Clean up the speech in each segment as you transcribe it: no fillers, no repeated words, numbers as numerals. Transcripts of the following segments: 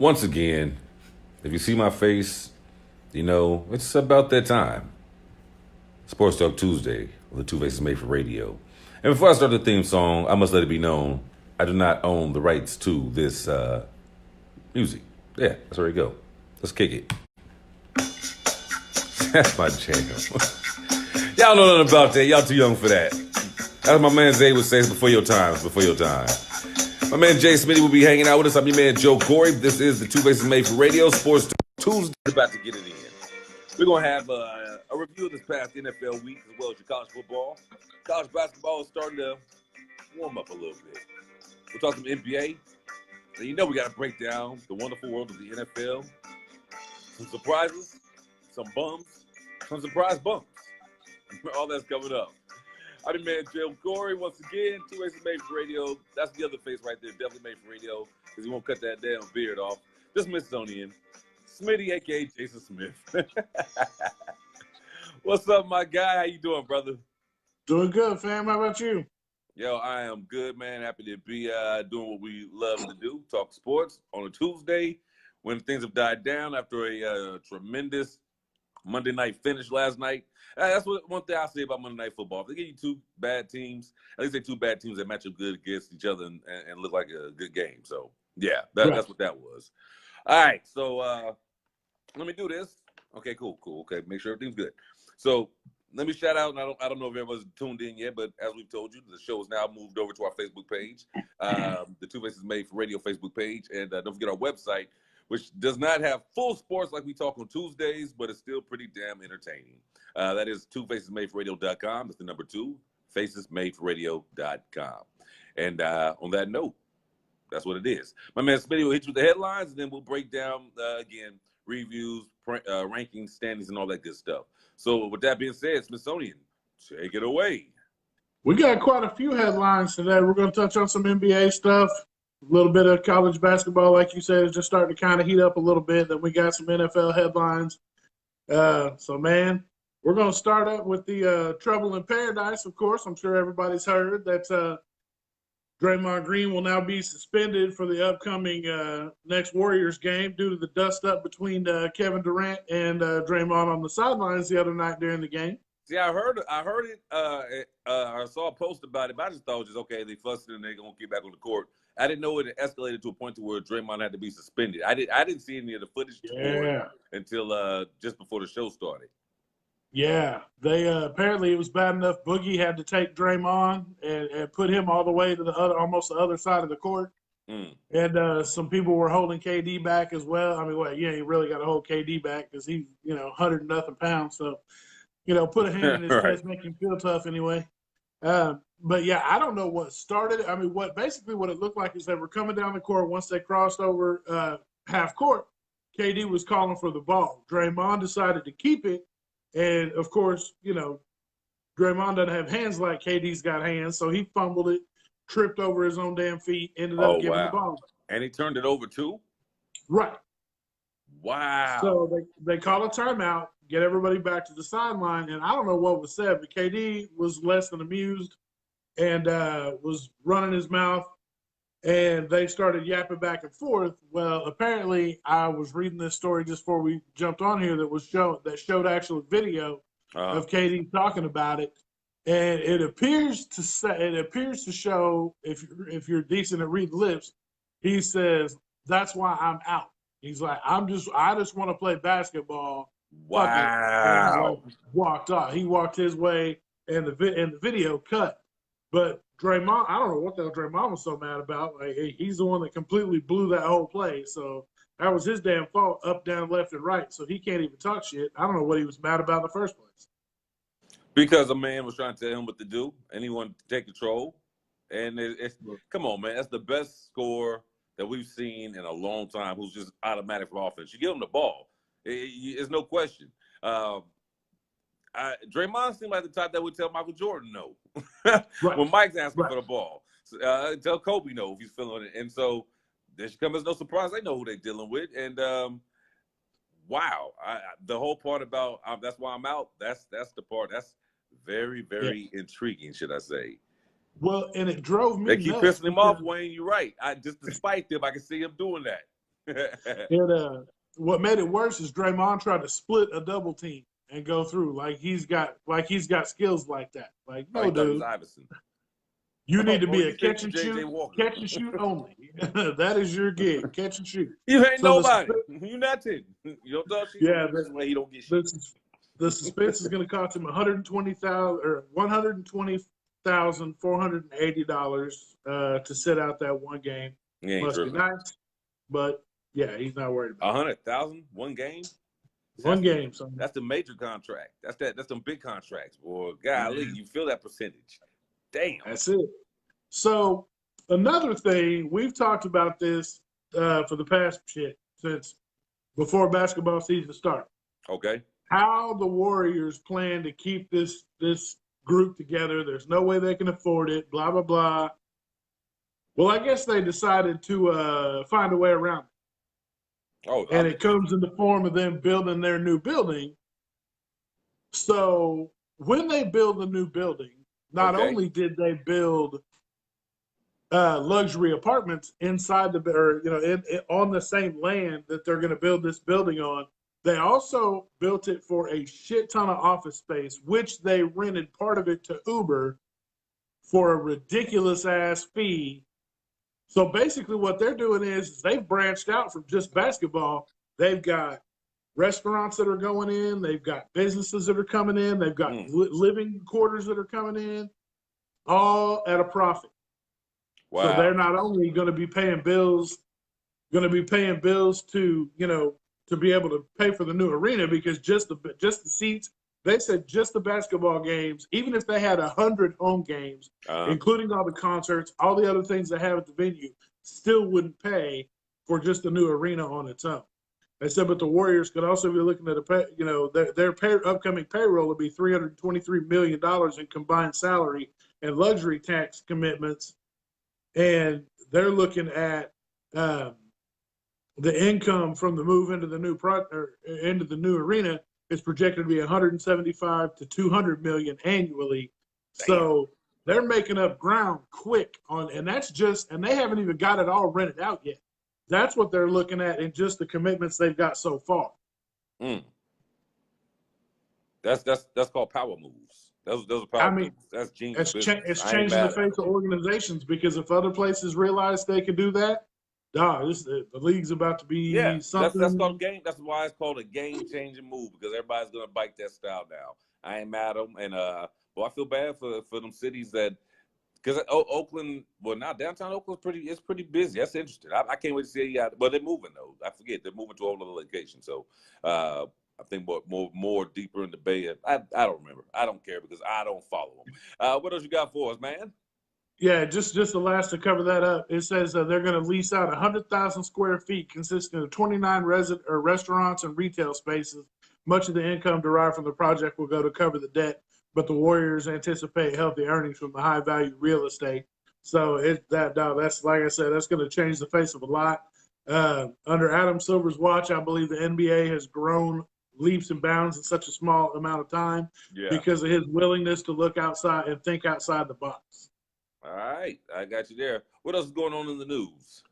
Once again, if you see my face, you know, it's about that time. Sports Talk Tuesday on the 2Faces made for radio. And before I start the theme song, I must let it be known I do not own the rights to this music. Yeah, that's where we go. Let's kick it. That's my jam. Y'all know nothing about that. Y'all too young for that. As my man Zay would say, it's before your time. It's before your time. My man Jay Smitty will be hanging out with us. I'm your man Joe Corey. This is the 2Faces made for radio. Sports Talk Tuesday. About to get it in. We're going to have a review of this past NFL week as well as your college football. College basketball is starting to warm up a little bit. We'll talk some NBA. And you know we got to break down the wonderful world of the NFL. Some surprises, some bums, some surprise bumps. All that's coming up. I'm your man Joe Corey. Once again, 2Faces made for radio. That's the other face right there. Definitely made for radio because he won't cut that damn beard off. Just Smithsonian. Smitty, a.k.a. Jason Smith. What's up, my guy? How you doing, brother? Doing good, fam. How about you? Yo, I am good, man. Happy to be doing what we love to do, talk sports on a Tuesday when things have died down after a tremendous Monday night finish last night. That's one thing I say about Monday Night Football. If they give you two bad teams, at least they're two bad teams that match up good against each other and look like a good game. So, yeah, that's what that was. All right, so let me do this. Okay, cool. Okay, make sure everything's good. So let me shout out, and I don't know if everyone's tuned in yet, but as we've told you, the show is now moved over to our Facebook page, the 2Faces made for radio Facebook page, and don't forget our website, which does not have full sports like we talk on Tuesdays, but it's still pretty damn entertaining. That is 2facesmadeforradio.com. That's the number 2, facesmadeforradio.com. And on that note, that's what it is. My man Smitty will hit you with the headlines, and then we'll break down, again, reviews, rankings, standings, and all that good stuff. So with that being said, Smithsonian, take it away. We got quite a few headlines today. We're going to touch on some NBA stuff, a little bit of college basketball, like you said, is just starting to kind of heat up a little bit. Then we got some NFL headlines. So, man, we're going to start up with the Trouble in Paradise, of course. I'm sure everybody's heard that Draymond Green will now be suspended for the upcoming next Warriors game due to the dust-up between Kevin Durant and Draymond on the sidelines the other night during the game. See, I heard it. I saw a post about it, but I just thought it was just, okay, they fussed and they're going to get back on the court. I didn't know it escalated to a point to where Draymond had to be suspended. I didn't see any of the footage until just before the show started. Yeah, they apparently it was bad enough. Boogie had to take Draymond and put him all the way to almost the other side of the court. And some people were holding KD back as well. I mean, you ain't really got to hold KD back because he's 100 nothing pounds. So, put a hand in his face, make him feel tough anyway. But yeah, I don't know what started. I mean, what it looked like is they were coming down the court once they crossed over half court. KD was calling for the ball. Draymond decided to keep it. And, of course, Draymond doesn't have hands like KD's got hands, so he fumbled it, tripped over his own damn feet, ended up giving the ball. And he turned it over too? Right. Wow. So they call a timeout, get everybody back to the sideline, and I don't know what was said, but KD was less than amused and was running his mouth, and they started yapping back and forth. Well, apparently, I was reading this story just before we jumped on here that showed actual video of KD talking about it, and it appears to show if you're decent at reading lips, he says that's why I'm out. He's like, I just want to play basketball. Wow. And walked off. He walked his way, and the video cut. But Draymond, I don't know what the hell Draymond was so mad about. Like, he's the one that completely blew that whole play. So that was his damn fault, up, down, left, and right. So he can't even talk shit. I don't know what he was mad about in the first place. Because a man was trying to tell him what to do, and he wanted to take control. And come on, man. That's the best scorer that we've seen in a long time who's just automatic from offense. You give him the ball. There's no question. Draymond seemed like the type that would tell Michael Jordan no. Right. When Mike's asking for the ball. Tell Kobe no if he's feeling it. And so there should come as no surprise. They know who they're dealing with. And wow, the whole part about that's why I'm out, that's the part. That's very, very intriguing, should I say. Well, and it drove me They keep pissing him off, Wayne. You're right. Just despite them, I can see him doing that. What made it worse is Draymond tried to split a double team and go through like he's got skills like that. Like, Oh, no, he thought he was dude, Iverson. you need to Or be you a think you J.J. Walker. catch and shoot only. That is your gig, catch and shoot. You ain't So nobody. You nothing. You don't talk shit. yeah, That's why he don't get shit. the suspense is going to cost him $120,480 to sit out that one game. He ain't Must be tripping. nice, but yeah, he's not worried about it. $100,000 one game. One game, son. That's the major contract. That's them big contracts, boy. Golly, you feel that percentage. Damn. That's it. So another thing, we've talked about this for the past since before basketball season started. Okay. How the Warriors plan to keep this group together. There's no way they can afford it, blah, blah, blah. Well, I guess they decided to find a way around it. Oh, and it comes in the form of them building their new building. So when they build the new building, not only did they build luxury apartments inside on the same land that they're going to build this building on, they also built it for a shit ton of office space, which they rented part of it to Uber for a ridiculous ass fee. So basically what they're doing is they've branched out from just basketball. They've got restaurants that are going in. They've got businesses that are coming in. They've got living quarters that are coming in, all at a profit. Wow. So they're not only going to be paying bills to, to be able to pay for the new arena, because just the seats, they said just the basketball games, even if they had 100 home games, including all the concerts, all the other things they have at the venue, still wouldn't pay for just the new arena on its own. They said, but the Warriors could also be looking at their upcoming payroll would be $323 million in combined salary and luxury tax commitments, and they're looking at the income from the move into the new arena is projected to be 175 to 200 million annually. Damn. So they're making up ground quick and they haven't even got it all rented out yet. That's what they're looking at in just the commitments they've got so far. That's called power moves. Those are power moves. That's genius. It's changing the face of organizations, because if other places realize they can do that, the league's about to be something. That's called a game. That's why it's called a game-changing move, because everybody's gonna bite that style now. I ain't mad at them, and I feel bad for them cities that, because Oakland, well, now downtown Oakland's pretty busy. That's interesting. I can't wait to see it. But they're moving though. I forget they're moving to a whole other location. So I think more deeper in the Bay. I don't remember. I don't care because I don't follow them. What else you got for us, man? Yeah, just the last to cover that up. It says they're going to lease out 100,000 square feet, consisting of 29 restaurants and retail spaces. Much of the income derived from the project will go to cover the debt, but the Warriors anticipate healthy earnings from the high-value real estate. So that's, like I said, that's going to change the face of a lot. Under Adam Silver's watch, I believe the NBA has grown leaps and bounds in such a small amount of time because of his willingness to look outside and think outside the box. All right, I got you there. What else is going on in the news?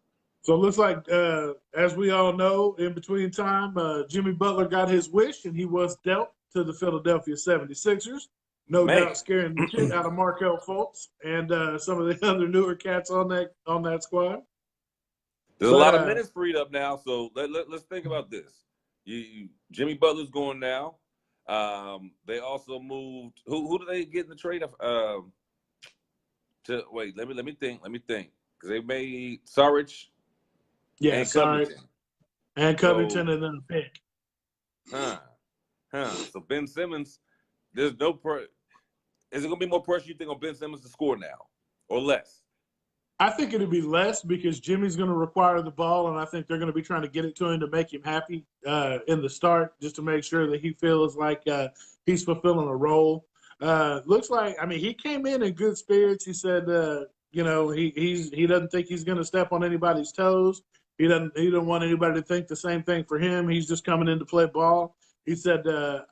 So it looks like, as we all know, in between time, Jimmy Butler got his wish, and he was dealt to the Philadelphia 76ers. No doubt scaring the shit out of Markelle Fultz and some of the other newer cats on that squad. There's a lot of minutes freed up now, so let's think about this. Jimmy Butler's going now. They also moved. Who did they get in the trade? Let me think. Because they made Saric. Yeah, and Saric. And Covington, and then a pick. So Ben Simmons, there's no is it going to be more pressure, you think, on Ben Simmons to score now or less? I think it'll be less, because Jimmy's going to require the ball, and I think they're going to be trying to get it to him to make him happy in the start, just to make sure that he feels like he's fulfilling a role. Looks like, he came in good spirits. He said, he doesn't think he's going to step on anybody's toes. He don't want anybody to think the same thing for him. He's just coming in to play ball. He said,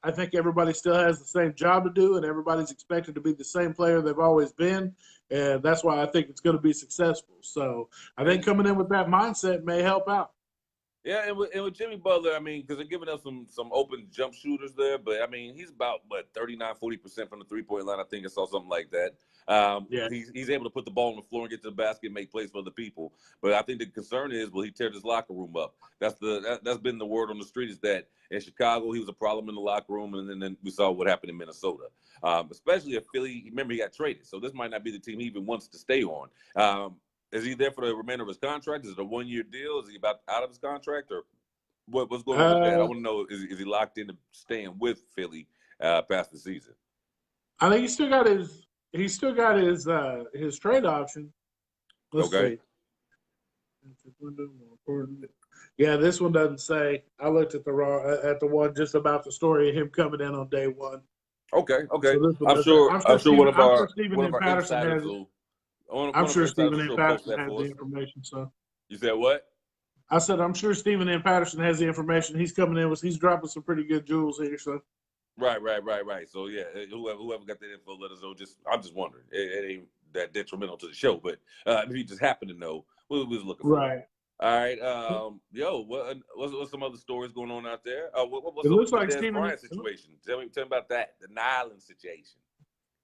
I think everybody still has the same job to do, and everybody's expected to be the same player they've always been. And that's why I think it's going to be successful. So I think coming in with that mindset may help out. Yeah, and with Jimmy Butler, I mean, because they're giving us some open jump shooters there, but I mean, he's about 39-40% from the 3-point line. I think I saw something like that. Yeah. He's able to put the ball on the floor and get to the basket and make plays for the people. But I think the concern is, will he tear his locker room up? That's been the word on the street, is that in Chicago he was a problem in the locker room, and then we saw what happened in Minnesota. Especially if Philly, remember, he got traded, so this might not be the team he even wants to stay on. Is he there for the remainder of his contract? Is it a 1-year deal? Is he about out of his contract, or what's going on with that? I want to know, is he locked into staying with Philly past the season? I think he's still got his trade option. Let's Okay. see. Yeah, this one doesn't say. I looked at the one just about the story of him coming in on day one. Okay. So this one I'm doesn't. sure. I'm sure I'm sure Stephen one of M. our Patterson insiders has. will. I'm One of our sure insiders Stephen will M. sure post Patterson that has for the us. information. So You said what? I said I'm sure Stephen M. Patterson has the information. He's coming in with. He's dropping some pretty good jewels here. So Right. So yeah, whoever got that info, let us know. I'm just wondering. It ain't that detrimental to the show, but if you just happen to know, we was looking for it. right. All right. What's some other stories going on out there? It What's up looks with the like Des Stephen. Bryant situation? Tell me about that. The Nyland situation.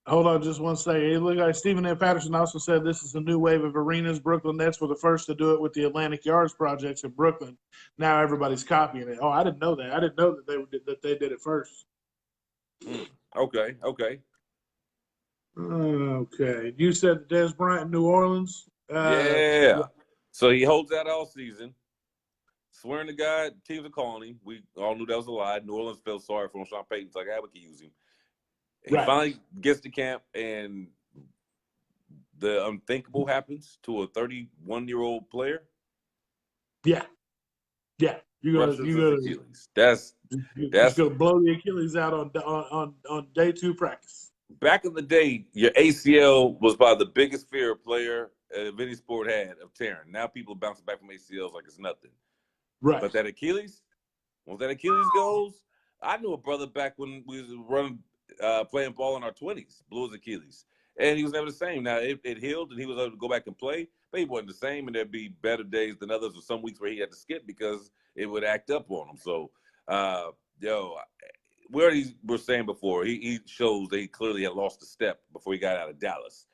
Hold on, just one second. It looked like Stephen A. Patterson also said this is a new wave of arenas. Brooklyn Nets were the first to do it with the Atlantic Yards projects in Brooklyn. Now everybody's copying it. Oh, I didn't know that. I didn't know that they did it first. Okay. Okay. You said Des Bryant, New Orleans. Yeah. So he holds out all season, swearing to God, teams are calling him. We all knew that was a lie. New Orleans felt sorry for him. Sean Payton's like, we can use him. He Right. finally gets to camp, and the unthinkable happens to a 31-year-old player. Yeah. Ruptures his Achilles. You're gonna blow the Achilles out on day 2 practice. Back in the day, your ACL was probably the biggest fear a player of any sport had of tearing. Now people are bouncing back from ACLs like it's nothing. Right. But that Achilles, once that Achilles goes, I knew a brother back when we was running, playing ball in our 20s, blew his Achilles. And he was never the same. Now, it healed, and he was able to go back and play, but he wasn't the same, and there'd be better days than others, or some weeks where he had to skip because it would act up on him. So, we already were saying before, he shows that he clearly had lost a step before he got out of Dallas.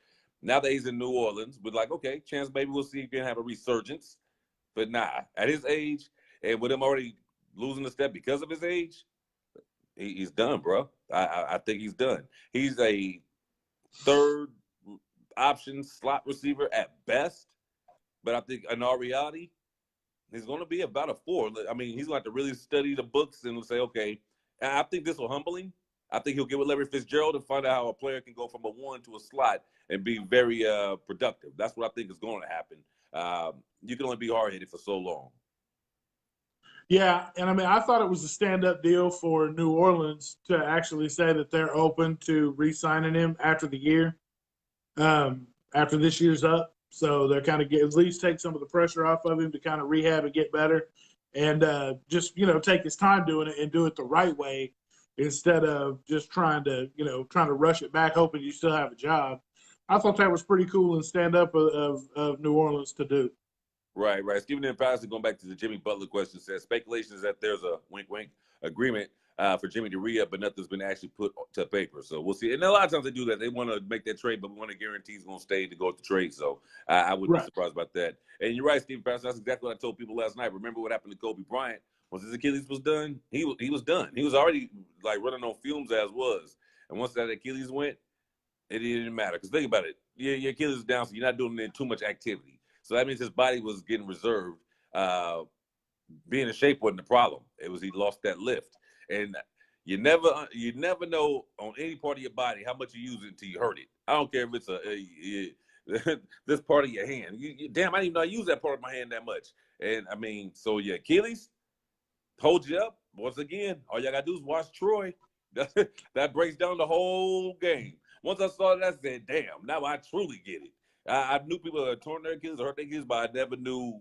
Now that he's in New Orleans, we're like, okay, chance maybe we'll see if he can have a resurgence. But nah, at his age, and with him already losing a step because of his age, he's done, bro. I think he's done. He's a third option slot receiver at best, but I think in our reality, he's going to be about a 4. I mean, he's going to have to really study the books and say, okay, and I think this will humble him. I think he'll get with Larry Fitzgerald and find out how a player can go from a 1 to a slot and be very productive. That's what I think is going to happen. You can only be hard-headed for so long. Yeah, and I mean, I thought it was a stand-up deal for New Orleans to actually say that they're open to re-signing him after the year, after this year's up. So they're kind of at least take some of the pressure off of him to kind of rehab and get better, and just take his time doing it and do it the right way instead of just trying to rush it back, hoping you still have a job. I thought that was pretty cool and stand-up of New Orleans to do. Right. Stephen M. Patterson, going back to the Jimmy Butler question, says speculation is that there's a wink agreement for Jimmy to re-up, but nothing's been actually put to paper. So we'll see. And a lot of times they do that. They want to make that trade, but we want to guarantee he's going to stay to go with the trade. So I wouldn't be surprised about that. And you're right, Stephen Patterson. That's exactly what I told people last night. Remember what happened to Kobe Bryant? Once his Achilles was done, he was done. He was already like running on fumes as was. And once that Achilles went, it didn't matter. Because think about it. Your Achilles is down, so you're not doing too much activity. So that means his body was getting reserved. Being in shape wasn't the problem. It was he lost that lift. And you never know on any part of your body how much you use it until you hurt it. I don't care if it's this part of your hand. Damn, I didn't even know I use that part of my hand that much. And I mean, so your Achilles holds you up. Once again, all y'all gotta do is watch Troy. That breaks down the whole game. Once I saw that, I said, damn, now I truly get it. I knew people had torn their Achilles or hurt their Achilles, but I never knew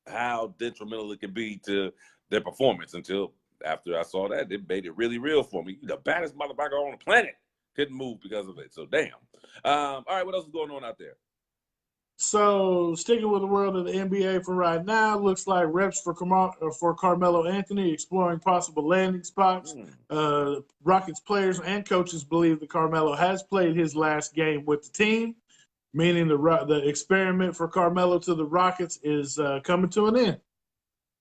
how detrimental it could be to their performance until after I saw that. It made it really real for me. The baddest motherfucker on the planet couldn't move because of it. So, damn. All right, what else is going on out there? So sticking with the world of the NBA for right now, looks like reps for Carmelo Anthony exploring possible landing spots. Rockets players and coaches believe that Carmelo has played his last game with the team, meaning the experiment for Carmelo to the Rockets is coming to an end.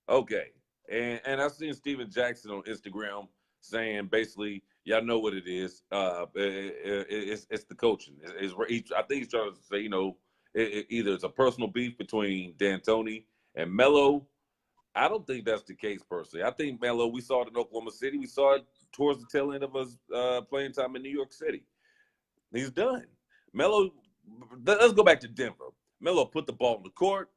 Okay. And I've seen Steven Jackson on Instagram saying basically, y'all know what it is. It's the coaching. I think he's trying to say, either it's a personal beef between D'Antoni and Melo. I don't think that's the case personally. I think Melo, we saw it in Oklahoma City. We saw it towards the tail end of his playing time in New York City. He's done. Melo, let's go back to Denver. Melo put the ball in the court,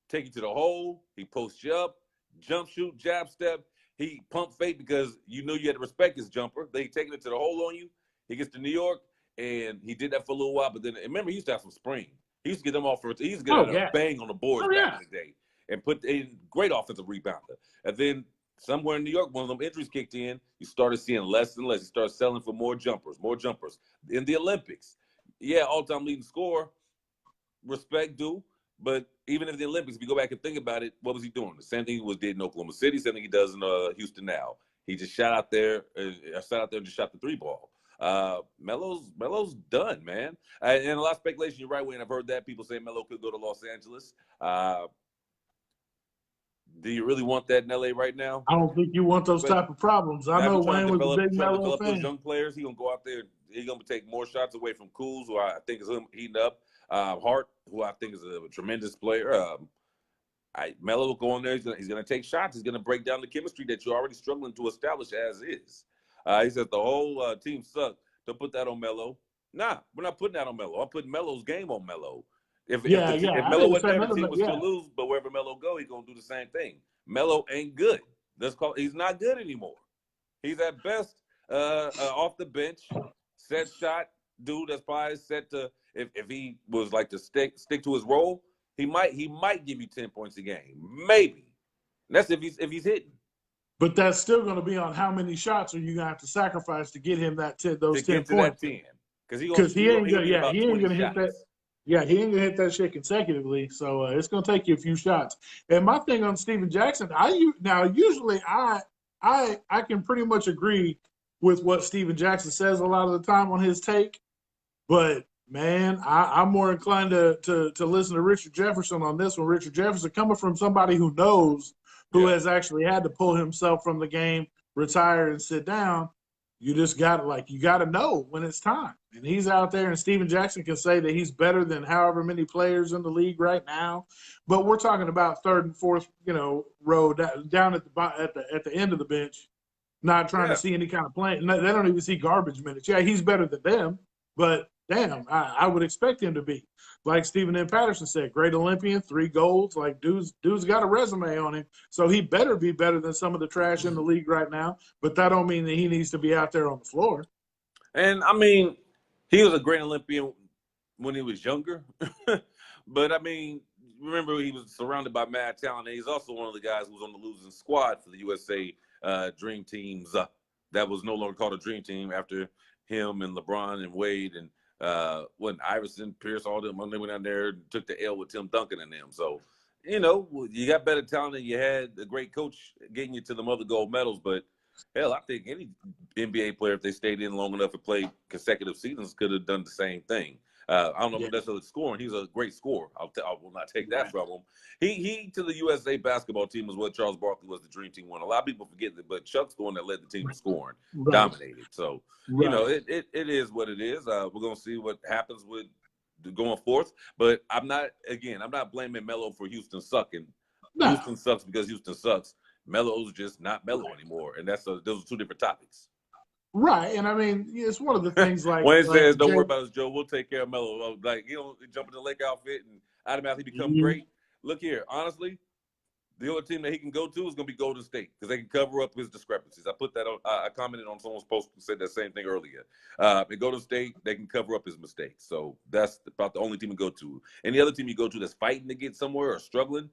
take you to the hole. He posts you up, jump shoot, jab step. He pump fake because you knew you had to respect his jumper. Then he taking it to the hole on you. He gets to New York, and he did that for a little while. But then remember, he used to have some spring. He used to get them off he used to get a bang on the boards back in the day and put in great offensive rebounder. And then somewhere in New York, one of them injuries kicked in. You started seeing less and less. He started selling for more jumpers. In the Olympics, all-time leading scorer, respect due. But even in the Olympics, if you go back and think about it, what was he doing? The same thing he did in Oklahoma City, same thing he does in Houston now. He just shot out there and just shot the three ball. Melo's done, man. And a lot of speculation, you're right, Wayne. I've heard that. People say Melo could go to Los Angeles. Do you really want that in LA right now? I don't think you want those type of problems. I know Wayne was a big Melo fan. Those young players, he's going to go out there. He's going to take more shots away from Kuz, who I think is heating up. Hart, who I think is a tremendous player. Melo will go in there. He's going to take shots. He's going to break down the chemistry that you're already struggling to establish as is. He says the whole team sucked. Don't put that on Melo. Nah, we're not putting that on Melo. I'm putting Melo's game on Melo. If Melo wasn't there, the team would still lose. But wherever Melo go, he's going to do the same thing. Melo ain't good. He's not good anymore. He's at best off the bench, set shot dude that's probably set to if he was like to stick to his role, he might give you 10 points a game. Maybe. That's if he's hitting. But that's still going to be on how many shots are you going to have to sacrifice to get him those 10 points. That 10. Because he ain't going to hit that. Yeah, he ain't going to hit that shit consecutively. So it's going to take you a few shots. And my thing on Steven Jackson, usually I can pretty much agree with what Steven Jackson says a lot of the time on his take. But man, I'm more inclined to listen to Richard Jefferson on this one. Richard Jefferson, coming from somebody who knows, who has actually had to pull himself from the game, retire, and sit down. You just got to know when it's time. And he's out there, and Steven Jackson can say that he's better than however many players in the league right now. But we're talking about third and fourth, row down at the end of the bench, not trying to see any kind of play. They don't even see garbage minutes. Yeah, he's better than them, but damn, I would expect him to be. Like Stephen M. Patterson said, great Olympian, 3 golds. Like, dude's got a resume on him. So he better be better than some of the trash in the league right now. But that don't mean that he needs to be out there on the floor. And, I mean, he was a great Olympian when he was younger. But, I mean, remember he was surrounded by mad talent. And he's also one of the guys who was on the losing squad for the USA Dream Teams. That was no longer called a Dream Team after him and LeBron and Wade and when Iverson, Pierce, all them, when they went out there and took the L with Tim Duncan and them. So, you got better talent than you had. A great coach getting you to them other gold medals. But, hell, I think any NBA player, if they stayed in long enough and played consecutive seasons, could have done the same thing. I don't know if that's scoring. He's a great scorer. I will not take that from him. He to the USA basketball team was what Charles Barkley was the Dream Team one. A lot of people forget that, but Chuck's the one that led the team to scoring, dominated. So, it is what it is. We're going to see what happens with going forth. But I'm not blaming Melo for Houston sucking. No. Houston sucks because Houston sucks. Melo's just not Melo anymore. And those are two different topics. Right, and I mean, it's one of the things like Wayne says, "Don't worry about us, Joe. We'll take care of Melo." Like jump in the Lake outfit and automatically become great. Look here, honestly, the only team that he can go to is going to be Golden State because they can cover up his discrepancies. I put that on. I commented on someone's post and said that same thing earlier. At Golden State, they can cover up his mistakes. So that's about the only team to go to. Any other team you go to that's fighting to get somewhere or struggling,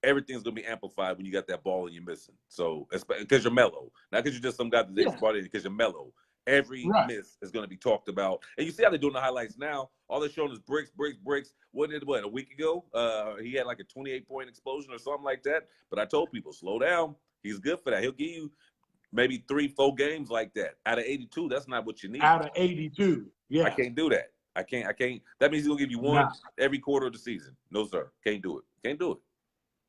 everything's going to be amplified when you got that ball and you're missing. So, because you're Melo. Not because you're just some guy that they brought in, because you're Melo. Every Right. miss is going to be talked about. And you see how they're doing the highlights now. All they're showing is bricks. What, a week ago? He had like a 28-point explosion or something like that. But I told people, slow down. He's good for that. He'll give you maybe 3-4 games like that. Out of 82, that's not what you need. Out of 82. Yeah. I can't do that. I can't. That means he's going to give you one every quarter of the season. No, sir. Can't do it.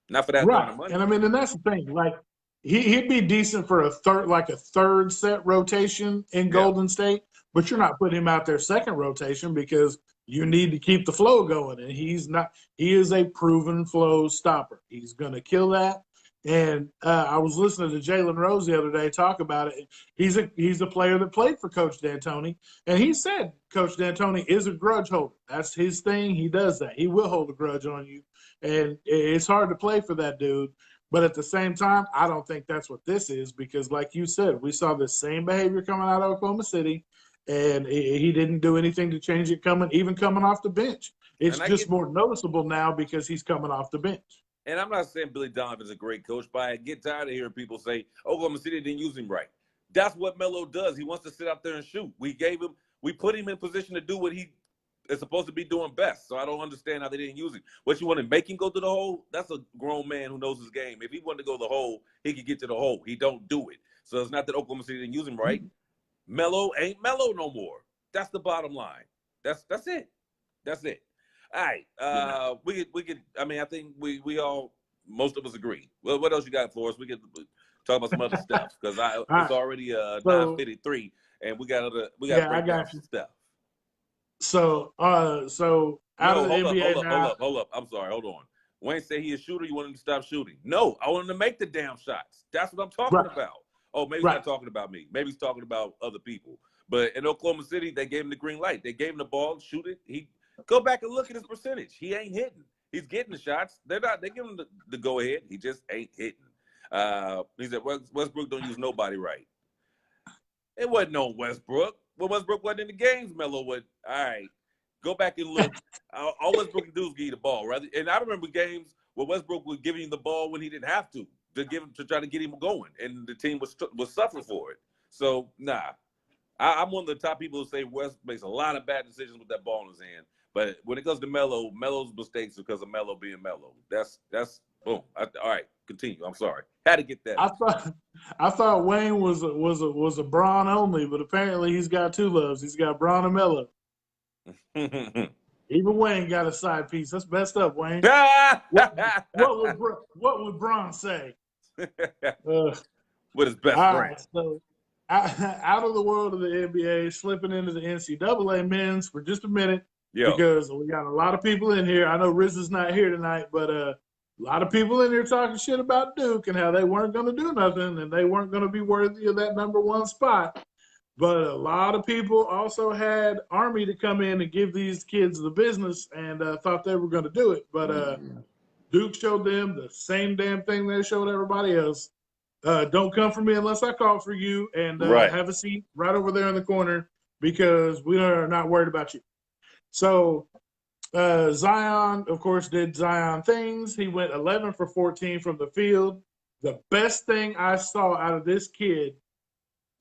Not for that kind of money. And I mean, and that's the thing. Like, he'd be decent for a third set rotation in Golden State, but you're not putting him out there second rotation because you need to keep the flow going. And he's not. He is a proven flow stopper. He's going to kill that. And I was listening to Jalen Rose the other day talk about it. He's a player that played for Coach D'Antoni, and he said Coach D'Antoni is a grudge holder. That's his thing. He does that. He will hold a grudge on you, and it's hard to play for that dude. But at the same time, I don't think that's what this is because, like you said, we saw the same behavior coming out of Oklahoma City, and he didn't do anything to change it even coming off the bench. It's just more noticeable now because he's coming off the bench. And I'm not saying Billy Donovan's a great coach, but I get tired of hearing people say Oklahoma City didn't use him right. That's what Melo does. He wants to sit out there and shoot. We put him in position to do what he is supposed to be doing best. So I don't understand how they didn't use him. What you want to make him go to the hole? That's a grown man who knows his game. If he wanted to go to the hole, he could get to the hole. He don't do it. So it's not that Oklahoma City didn't use him right. Melo ain't Melo no more. That's the bottom line. That's it. That's it. All right. We could. I mean, I think we all, most of us agree. Well, what else you got for us? We could talk about some other stuff because it's already 9:53, and we got to break down some stuff. So out of the NBA hold up. I'm sorry. Hold on. Wayne said he a shooter. You want him to stop shooting? No, I want him to make the damn shots. That's what I'm talking about. Oh, maybe he's not talking about me. Maybe he's talking about other people. But in Oklahoma City, they gave him the green light. They gave him the ball, shoot it. Go back and look at his percentage. He ain't hitting. He's getting the shots. They give him the go ahead. He just ain't hitting. He said Westbrook don't use nobody right. It wasn't no Westbrook. Well, Westbrook wasn't in the games. Melo would. All right, go back and look. All Westbrook can do is give you the ball, right? And I remember games where Westbrook was giving him the ball when he didn't have to try to get him going, and the team was suffering for it. So I'm one of the top people who say West makes a lot of bad decisions with that ball in his hand. But when it comes to Melo, Melo's mistakes are because of Melo being Melo. That's boom. All right, continue. I'm sorry. Had to get that. I thought Wayne was a Bron only, but apparently he's got two loves. He's got Bron and Melo. Even Wayne got a side piece. That's messed up, Wayne. what would Bron say? With his best friend. Right, so out of the world of the NBA, slipping into the NCAA men's for just a minute. Because we got a lot of people in here. I know Riz is not here tonight, but a lot of people in here talking shit about Duke and how they weren't going to do nothing and they weren't going to be worthy of that number one spot. But a lot of people also had Army to come in and give these kids the business and thought they were going to do it. But Duke showed them the same damn thing they showed everybody else. Don't come for me unless I call for you, and have a seat right over there in the corner because we are not worried about you. So Zion, of course, did Zion things. He went 11 for 14 from the field. The best thing I saw out of this kid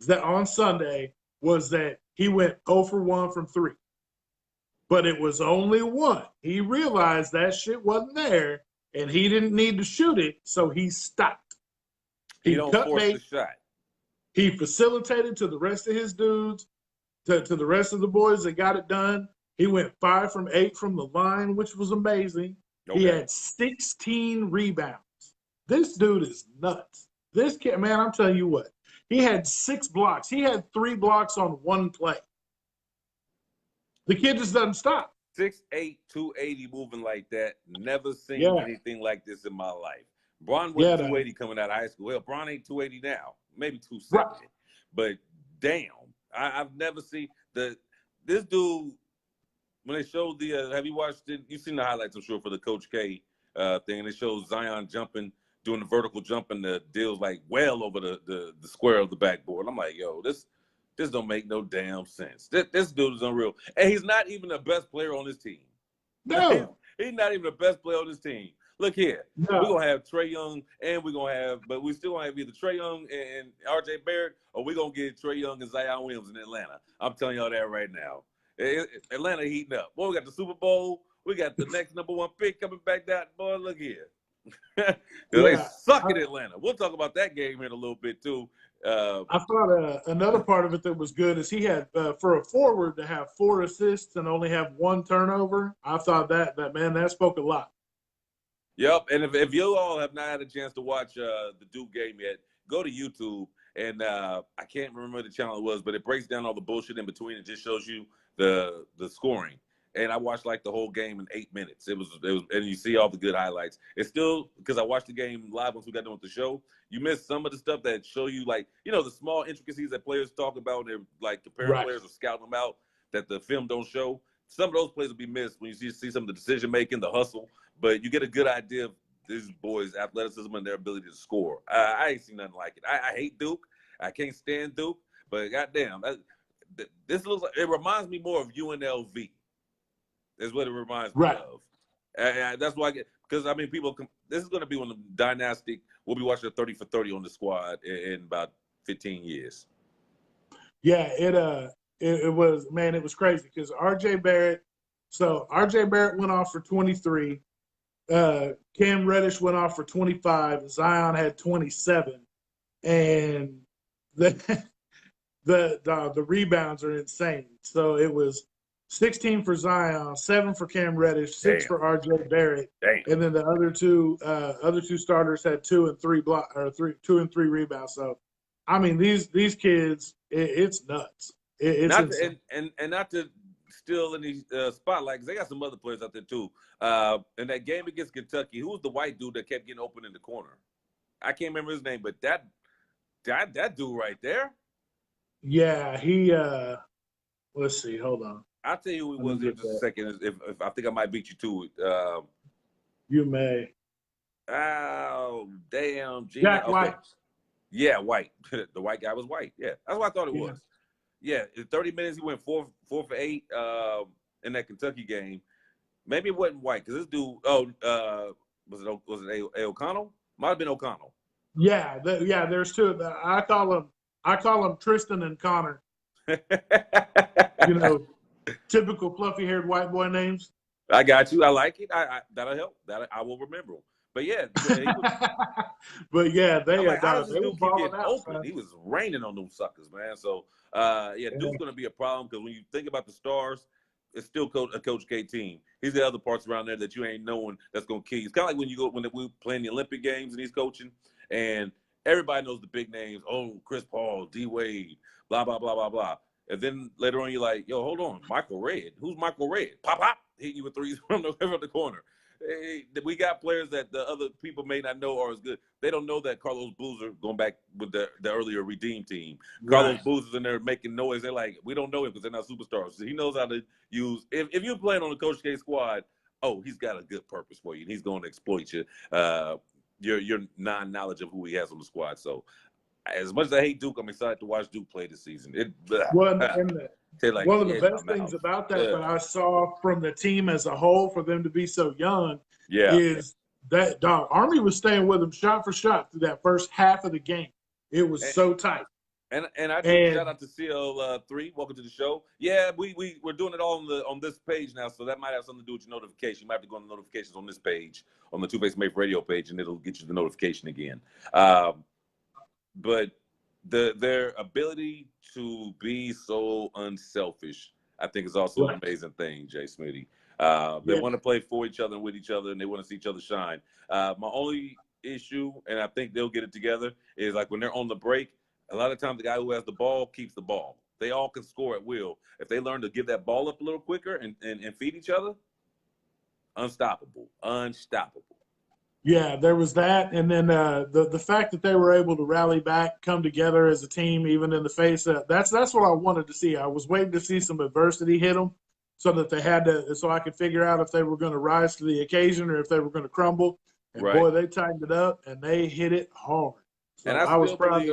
that on Sunday was that he went 0 for 1 from 3. But it was only one. He realized that shit wasn't there, and he didn't need to shoot it, so he stopped. He don't force the shot. He facilitated to the rest of his dudes, to the rest of the boys that got it done. He went 5 from 8 from the line, which was amazing. Okay. He had 16 rebounds. This dude is nuts. This kid, man, I'm telling you what. He had 6 blocks. He had 3 blocks on one play. The kid just doesn't stop. 6'8", 280 moving like that. Never seen anything like this in my life. Bron was 280 coming out of high school. Well, Bron ain't 280 now. Maybe 270. Right. But damn, I've never seen this dude. When they showed have you watched it? You've seen the highlights, I'm sure, for the Coach K thing. And it shows Zion doing the vertical jump, and the deal's like well over the square of the backboard. I'm like, yo, this don't make no damn sense. This dude is unreal. And he's not even the best player on his team. No. He's not even the best player on his team. Look here, we're No, gonna have Trae Young, and we're gonna have, but we still gonna have either Trae Young and R.J. Barrett, or we're gonna get Trae Young and Zion Williams in Atlanta. I'm telling y'all that right now. Atlanta heating up. Boy, we got the Super Bowl. We got the next #1 pick coming back down. Boy, look here. They yeah. suck in Atlanta. We'll talk about that game in a little bit too. I thought another part of it that was good is he had for a forward to have 4 assists and only have 1 turnover. I thought that man, that spoke a lot. Yep, and if you all have not had a chance to watch the Duke game yet, go to YouTube, and I can't remember the channel it was, but it breaks down all the bullshit in between and just shows you the scoring. And I watched like the whole game in 8 minutes. It was, and you see all the good highlights. It's still, because I watched the game live once we got done with the show, you missed some of the stuff that show you, like, you know, the small intricacies that players talk about. They're like comparing players or scouting them out that the film don't show. Some of those plays will be missed when you see some of the decision making, the hustle. But you get a good idea of these boys' athleticism and their ability to score. I ain't seen nothing like it. I hate Duke. I can't stand Duke. But goddamn, this looks like, it reminds me more of UNLV. Is what it reminds me of. And that's why, because I mean, this is going to be one of the dynastic. We'll be watching a 30 for 30 on the squad in about 15 years. Yeah, it was, man, it was crazy because RJ Barrett went off for 23. Cam Reddish went off for 25. Zion had 27, and the rebounds are insane. So it was 16 for Zion, 7 for Cam Reddish, 6 for RJ Barrett, and then the other two starters had 2 and 3 2 and 3 rebounds. So, I mean, these kids, it's nuts. It's not insane. and not to steal any spotlight, because they got some other players out there too. In that game against Kentucky, who was the white dude that kept getting open in the corner? I can't remember his name, but that dude right there. Yeah, he. Let's see. Hold on. I'll tell you who he was in just a second. If I think I might beat you to it. You may. Oh, damn. Jack White. Yeah, White. The white guy was White. Yeah, that's what I thought it was. Yeah, in 30 minutes, he went 4 for 8 in that Kentucky game. Maybe it wasn't White, because this dude, was it A. O'Connell? Might have been O'Connell. Yeah, there's 2. I call them Tristan and Connor. You know, typical fluffy-haired white boy names. I got you. I like it. That'll help. I will remember him. But yeah, but yeah, they like, how does this they dude keep getting open? man. He was raining on them suckers, man. So Duke's going to be a problem, because when you think about the stars, it's still a Coach K team. He's got other parts around there that you ain't knowing that's going to kill you. It's kind of like when we playing the Olympic Games and he's coaching, and everybody knows the big names. Oh, Chris Paul, D Wade, blah blah blah blah blah. And then later on, you're like, yo, hold on, Michael Redd. Who's Michael Redd? Pop, hit you with threes from the corner. Hey, we got players that the other people may not know are as good. They don't know that Carlos Boozer, going back with the earlier Redeem team, Carlos Boozer's in there making noise. They're like, we don't know him because they're not superstars. So he knows how to use. If you're playing on the Coach K squad, he's got a good purpose for you, and he's going to exploit you. Your non-knowledge of who he has on the squad. So, as much as I hate Duke, I'm excited to watch Duke play this season. One of the best things about that I saw from the team as a whole, for them to be so young, is that Army was staying with them shot for shot through that first half of the game. It was so tight. And I do shout out to CL3. Welcome to the show. Yeah, we're doing it all on this page now, so that might have something to do with your notification. You might have to go on the notifications on this page, on the 2Faces Made Radio page, and it'll get you the notification again. But their ability to be so unselfish, I think, is also an amazing thing, Jay Smitty. They want to play for each other and with each other, and they want to see each other shine. My only issue, and I think they'll get it together, is like when they're on the break, a lot of times the guy who has the ball keeps the ball. They all can score at will. If they learn to give that ball up a little quicker and feed each other, unstoppable. Yeah, there was that, and then the fact that they were able to rally back, come together as a team, even in the face of that's what I wanted to see. I was waiting to see some adversity hit them, so that they had to, so I could figure out if they were going to rise to the occasion or if they were going to crumble. And boy, they tightened it up and they hit it hard. So and I was proud.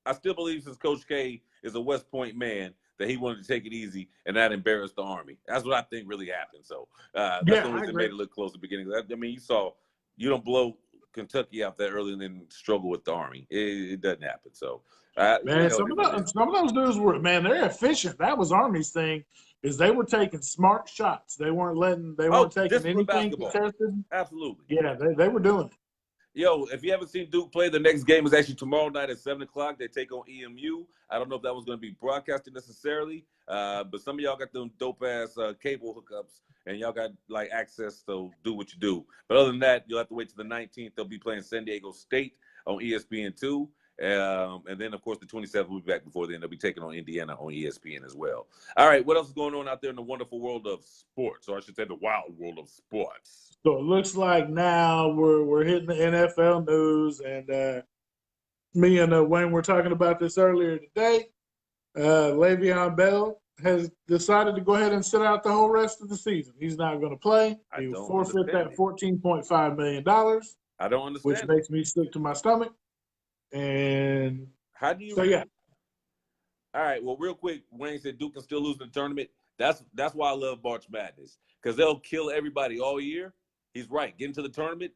I still believe, since Coach K is a West Point man, that he wanted to take it easy and not embarrass the Army. That's what I think really happened. So that's the only reason it made it look close at the beginning. I mean, you saw you don't blow Kentucky out that early and then struggle with the Army. It doesn't happen. So, Man, some some of those dudes were, man, they're efficient. That was Army's thing, is they were taking smart shots. They weren't taking disciplined anything basketball. contested. Absolutely. Yeah, they were doing it. Yo, if you haven't seen Duke play, the next game is actually tomorrow night at 7 o'clock. They take on EMU. I don't know if that was going to be broadcasted necessarily, but some of y'all got them dope-ass cable hookups, and y'all got, like, access, so do what you do. But other than that, you'll have to wait till the 19th. They'll be playing San Diego State on ESPN2. And then, of course, the 27th will be back before then. They'll be taking on Indiana on ESPN as well. All right, what else is going on out there in the wonderful world of sports, or I should say the wild world of sports? So it looks like now we're hitting the NFL news, and me and Wayne were talking about this earlier today. Le'Veon Bell has decided to go ahead and sit out the whole rest of the season. He's not going to play. He will forfeit that $14.5 million. I don't understand. Which makes me sick to my stomach. And how do you? So yeah. All right. Well, real quick, Wayne said Duke can still lose in the tournament. That's why I love March Madness, because they'll kill everybody all year. He's right. Get into the tournament,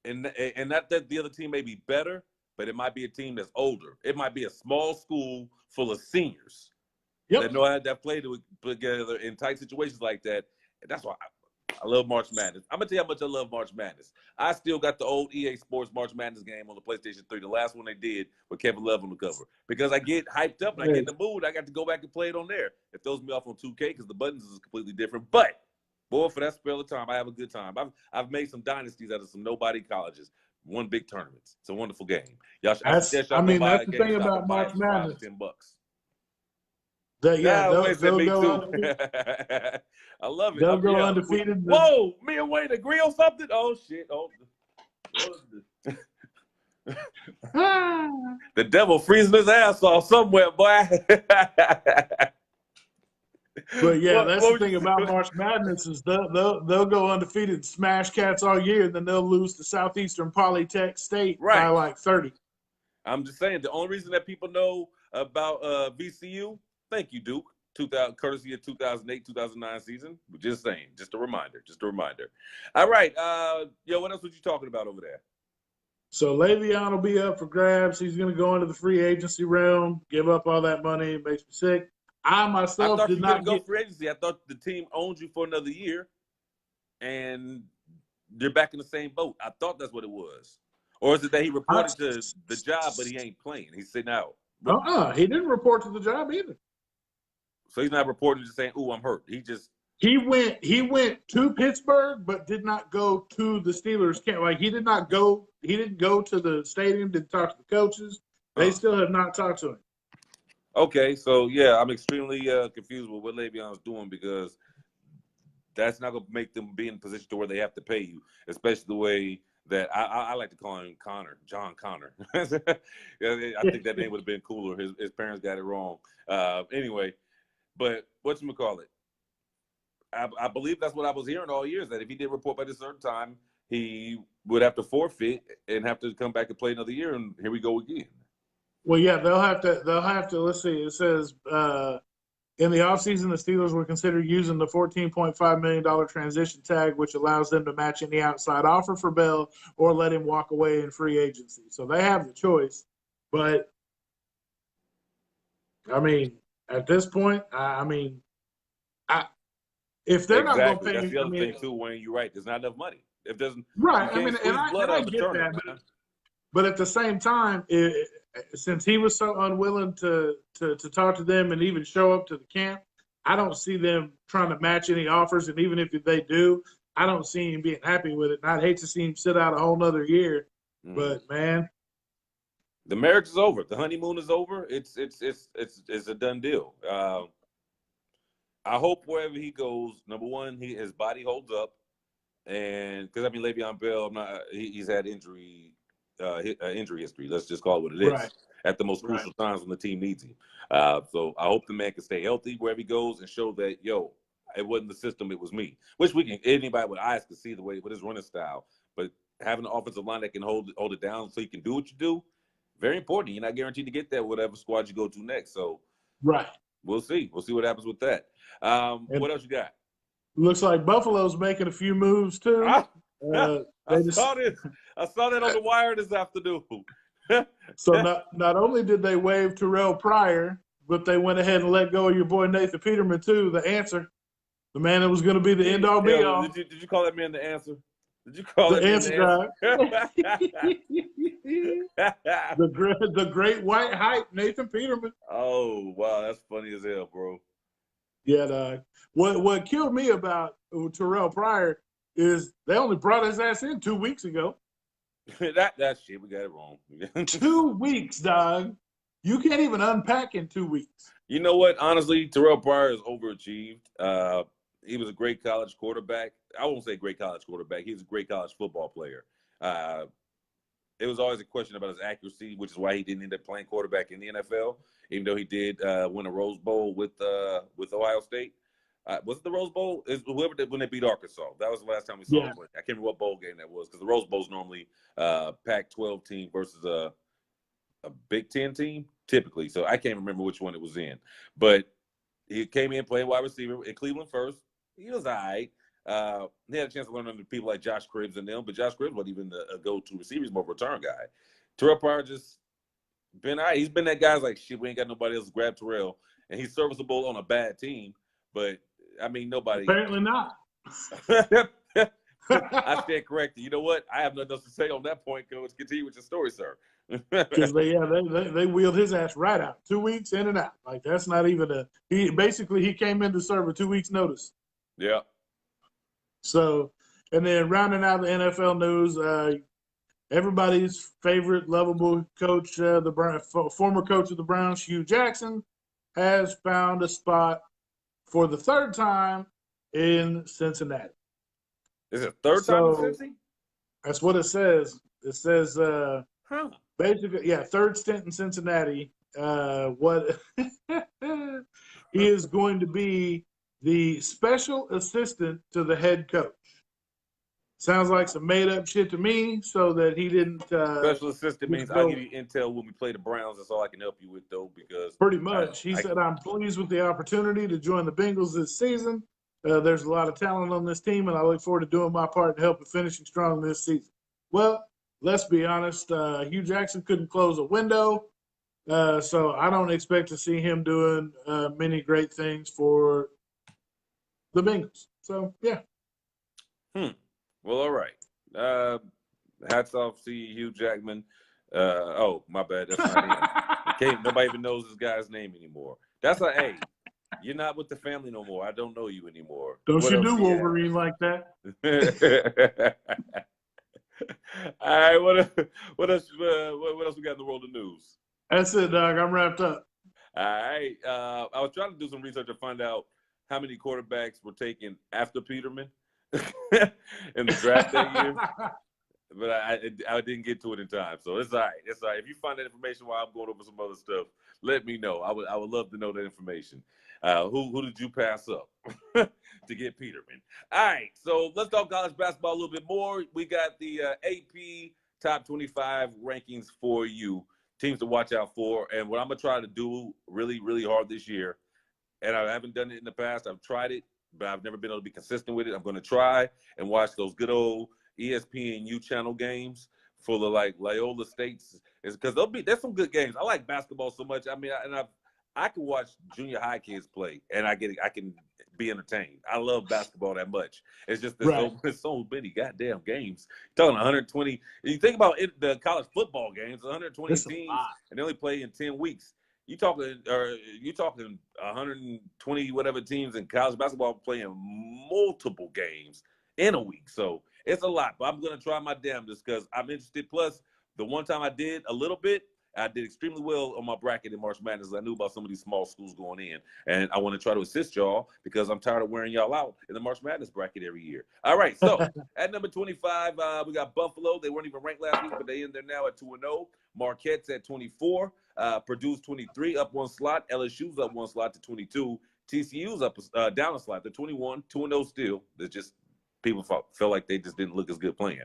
and not that the other team may be better, but it might be a team that's older. It might be a small school full of seniors that know how to play together in tight situations like that. And that's why I love March Madness. I'm going to tell you how much I love March Madness. I still got the old EA Sports March Madness game on the PlayStation 3, the last one they did with Kevin Love on the cover. Because I get hyped up and I get in the mood, I got to go back and play it on there. It throws me off on 2K because the buttons is completely different. But, boy, for that spell of time, I have a good time. I've made some dynasties out of some nobody colleges. Won big tournaments. It's a wonderful game. Y'all should, that's the thing about March Madness. $10. They'll go undefeated. I love it. They'll go undefeated. Whoa, me and Wayne agree on something? Oh, shit. Oh, the devil freezing his ass off somewhere, boy. But yeah, that's the thing about March Madness is they'll go undefeated and smash cats all year, and then they'll lose to Southeastern Polytech State by like 30. I'm just saying, the only reason that people know about VCU, thank you, Duke, courtesy of 2008, 2009 season. Just saying, just a reminder. All right, what else was you talking about over there? So Le'Veon will be up for grabs. He's going to go into the free agency realm, give up all that money. It makes me sick. I myself did not go free agency. I thought the team owned you for another year, and you're back in the same boat. I thought that's what it was. Or is it that he reported to the job, but he ain't playing? He's sitting out. He didn't report to the job either. So he's not reporting, just saying, "Ooh, I'm hurt." He went to Pittsburgh, but did not go to the Steelers camp. Like he didn't go to the stadium, didn't talk to the coaches. They still have not talked to him. Okay, so yeah, I'm extremely confused with what Le'Veon's doing, because that's not going to make them be in a position to where they have to pay you, especially the way that I like to call him John Connor. I think that name would have been cooler. His parents got it wrong. Anyway, but whatchamacallit? I believe that's what I was hearing all year, is that if he did report by a certain time, he would have to forfeit and have to come back and play another year, and here we go again. Well, yeah, they'll have to. Let's see. It says in the offseason, the Steelers were considered using the $14.5 million transition tag, which allows them to match any outside offer for Bell or let him walk away in free agency. So they have the choice. But, I mean, at this point, if they're not going to pay, that's the other thing too. Wayne, you're right. There's not enough money. If there's right, I mean, and I get that, but at the same time, since he was so unwilling to talk to them and even show up to the camp, I don't see them trying to match any offers. And even if they do, I don't see him being happy with it. And I'd hate to see him sit out a whole nother year. But man, the marriage is over. The honeymoon is over. It's a done deal. I hope wherever he goes, number one, his body holds up, and because Le'Veon Bell, he's had injury history. Let's just call it what it is. At the most crucial times when the team needs him. So I hope the man can stay healthy wherever he goes and show that, it wasn't the system, it was me. Which anybody with eyes can see the way with his running style. But having an offensive line that can hold it down so you can do what you do, very important. You're not guaranteed to get that whatever squad you go to next. So we'll see. We'll see what happens with that. What else you got? Looks like Buffalo's making a few moves too. I They just saw this. I saw that on the wire this afternoon. so not only did they waive Terrell Pryor, but they went ahead and let go of your boy Nathan Peterman too. The answer, the man that was going to be the end all be all, Did you call that man the answer? Did you call the that man answer guy, the answer? the great white hype Nathan Peterman. Oh wow, that's funny as hell, bro. Yeah, what killed me about Terrell Pryor is they only brought his ass in 2 weeks ago. that shit, we got it wrong. 2 weeks, dog. You can't even unpack in 2 weeks. You know what? Honestly, Terrell Pryor is overachieved. He was a great college quarterback. I won't say great college quarterback. He was a great college football player. It was always a question about his accuracy, which is why he didn't end up playing quarterback in the NFL, even though he did win a Rose Bowl with Ohio State. Was it the Rose Bowl? When they beat Arkansas. That was the last time we saw him play. I can't remember what bowl game that was because the Rose Bowl is normally Pac-12 team versus a Big Ten team, typically. So I can't remember which one it was in. But he came in playing wide receiver in Cleveland first. He was all right. He had a chance to learn under people like Josh Cribbs and them, but Josh Cribbs wasn't even a go-to receiver. He's more of a return guy. Terrell Pryor just been all right. He's been that guy's like, shit, we ain't got nobody else to grab Terrell. And he's serviceable on a bad team. But, I mean, nobody. Apparently not. I stand corrected. You know what? I have nothing else to say on that point, Coach. Continue with your story, sir. Because they wheeled his ass right out. 2 weeks in and out. Like that's not even he came in to serve a 2 weeks notice. Yeah. So, and then rounding out the NFL news, everybody's favorite lovable coach, former coach of the Browns, Hugh Jackson, has found a spot for the third time in Cincinnati. Is it third time in Cincy? That's what it says. It says basically, third stint in Cincinnati. What he is going to be the special assistant to the head coach. Sounds like some made up shit to me. So that he didn't. Special assistant means I'll give you intel when we play the Browns. That's all I can help you with, though, because pretty much he said, "I'm pleased with the opportunity to join the Bengals this season. There's a lot of talent on this team, and I look forward to doing my part to help it finishing strong this season." Well, let's be honest. Hugh Jackson couldn't close a window, so I don't expect to see him doing many great things for the Bengals. So, yeah. Well, all right. Hats off to you, Hugh Jackman. Oh, my bad. That's not him. Nobody even knows this guy's name anymore. That's a hey. You're not with the family no more. I don't know you anymore. Don't you do Wolverine like that? All right. What else? What else we got in the world of news? That's it, dog. I'm wrapped up. All right. I was trying to do some research to find out how many quarterbacks were taken after Peterman in the draft that year. But I didn't get to it in time, so it's all right. It's all right. If you find that information while I'm going over some other stuff, let me know. I would love to know that information. Who did you pass up to get Peterman? All right, so let's talk college basketball a little bit more. We got the AP Top 25 rankings for you, teams to watch out for, and what I'm gonna try to do really, really hard this year, and I haven't done it in the past. I've tried it, but I've never been able to be consistent with it. I'm gonna try and watch those good old ESPNU channel games full of like Loyola States, is because there's some good games. I like basketball so much. I mean, I can watch junior high kids play, and I can be entertained. I love basketball that much. It's just there's so many goddamn games. You're talking 120. You think about the college football games, 120 teams, and they only play in 10 weeks. You talking 120 whatever teams in college basketball playing multiple games in a week. So it's a lot, but I'm going to try my damnedest because I'm interested. Plus, the one time I did a little bit, I did extremely well on my bracket in March Madness. I knew about some of these small schools going in, and I want to try to assist y'all because I'm tired of wearing y'all out in the March Madness bracket every year. All right, so at number 25, we got Buffalo. They weren't even ranked last week, but they in there now at 2-0. Marquette's at 24. Purdue's 23, up one slot. LSU's up one slot to 22. TCU's up down a slot. They're 21, 2-0 still. They're just people felt like they just didn't look as good playing.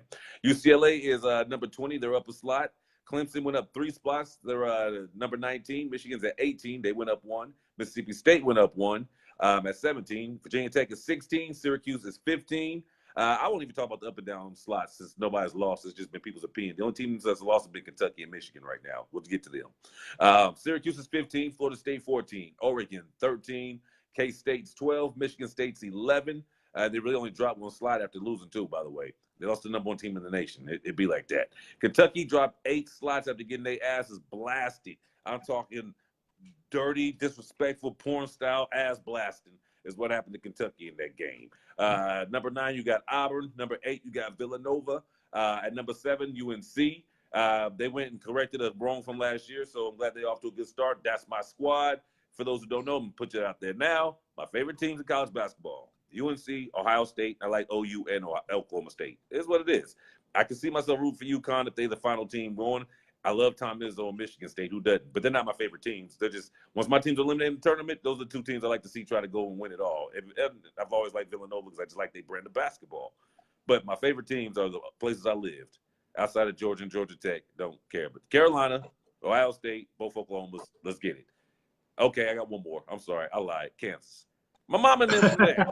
UCLA is number 20. They're up a slot. Clemson went up 3 spots. They're number 19. Michigan's at 18. They went up 1. Mississippi State went up 1 at 17. Virginia Tech is 16. Syracuse is 15. I won't even talk about the up and down slots since nobody's lost. It's just been people's opinion. The only teams that's lost have been Kentucky and Michigan right now. We'll get to them. Syracuse is 15, Florida State 14, Oregon 13, K-State's 12, Michigan State's 11. They really only dropped one slide after losing two, by the way. They lost the number one team in the nation. It'd be like that. Kentucky dropped 8 slots after getting their asses blasted. I'm talking dirty, disrespectful, porn-style ass blasting is what happened to Kentucky in that game. Number 9, you got Auburn. Number 8, you got Villanova. At number 7, UNC. They went and corrected a wrong from last year, so I'm glad they're off to a good start. That's my squad. For those who don't know, I'm going to put it out there now. My favorite teams in college basketball, UNC, Ohio State. I like OU and Oklahoma State. It is what it is. I can see myself rooting for UConn if they're the final team going. I love Tom Izzo and Michigan State, who doesn't, but they're not my favorite teams. They're just, once my team's eliminated in the tournament, those are the 2 teams I like to see try to go and win it all. And I've always liked Villanova because I just like their brand of basketball. But my favorite teams are the places I lived. Outside of Georgia and Georgia Tech, don't care. But Carolina, Ohio State, both Oklahomas, let's get it. Okay, I got one more. I'm sorry, I lied. Kansas. My mom and them from there.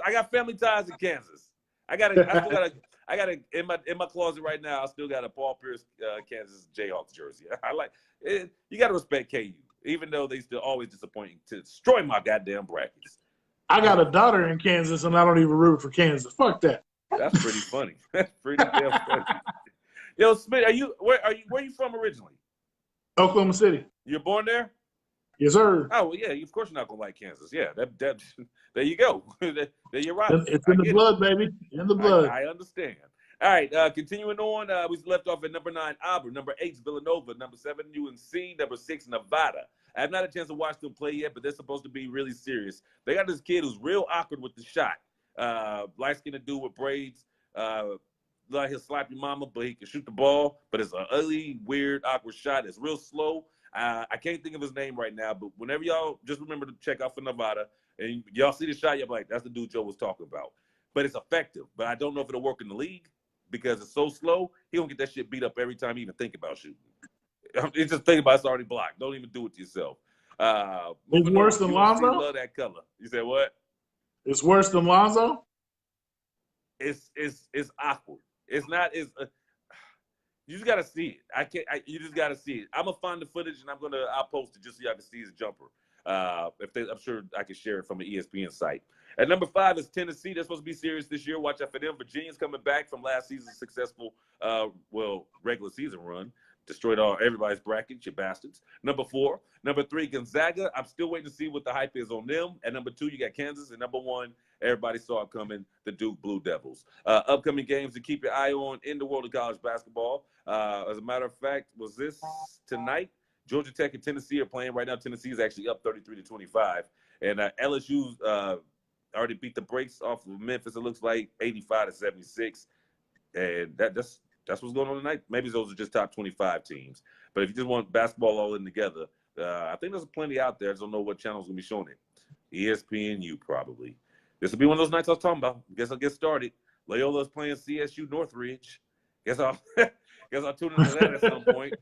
I got family ties in Kansas. I got in my closet right now. I still got a Paul Pierce, Kansas Jayhawks jersey. I like it. You got to respect KU, even though they still always disappointing to destroy my goddamn brackets. I got a daughter in Kansas, and I don't even root for Kansas. Fuck that. That's pretty funny. That's pretty damn funny. Yo, Smith, where are you from originally? Oklahoma City. You're born there? Yes, sir. Oh, well, yeah, of course you're not going to like Kansas. Yeah, that there you go. There you're right. It's in the blood, baby. In the blood. I understand. All right, continuing on, we left off at number 9, Auburn. Number 8, Villanova. Number 7, UNC. Number 6, Nevada. I have not had a chance to watch them play yet, but they're supposed to be really serious. They got this kid who's real awkward with the shot. Light-skinned dude with braids. Like he'll slap your mama, but he can shoot the ball. But it's an ugly, weird, awkward shot. It's real slow. I can't think of his name right now, but whenever y'all just remember to check out for Nevada, and y'all see the shot, you're like, that's the dude Joe was talking about. But it's effective. But I don't know if it'll work in the league because it's so slow. He don't get that shit beat up every time he even think about shooting. It's just think about it's already blocked. Don't even do it to yourself. It's worse than Lonzo? Love that color. You said what? It's worse than Lonzo? It's awkward. It's not as you just gotta see it. You just gotta see it. I'm gonna find the footage and I'll post it just so y'all can see his jumper. I'm sure I can share it from an ESPN site. At number 5 is Tennessee. They're supposed to be serious this year. Watch out for them. Virginia's coming back from last season's successful, regular season run. Destroyed everybody's bracket, you bastards. Number 4. Number 3, Gonzaga. I'm still waiting to see what the hype is on them. At number 2, you got Kansas. And number 1, everybody saw it coming, the Duke Blue Devils. Upcoming games to keep your eye on in the world of college basketball. As a matter of fact, was this tonight? Georgia Tech and Tennessee are playing right now. Tennessee is actually up 33-25. And LSU already beat the brakes off of Memphis, it looks like, 85-76. And that's what's going on tonight. Maybe those are just top 25 teams. But if you just want basketball all in together, I think there's plenty out there. I just don't know what channel's going to be showing it. ESPNU probably. This will be one of those nights I was talking about. Guess I'll get started. Loyola's playing CSU Northridge. Guess I'll tune into that at some point.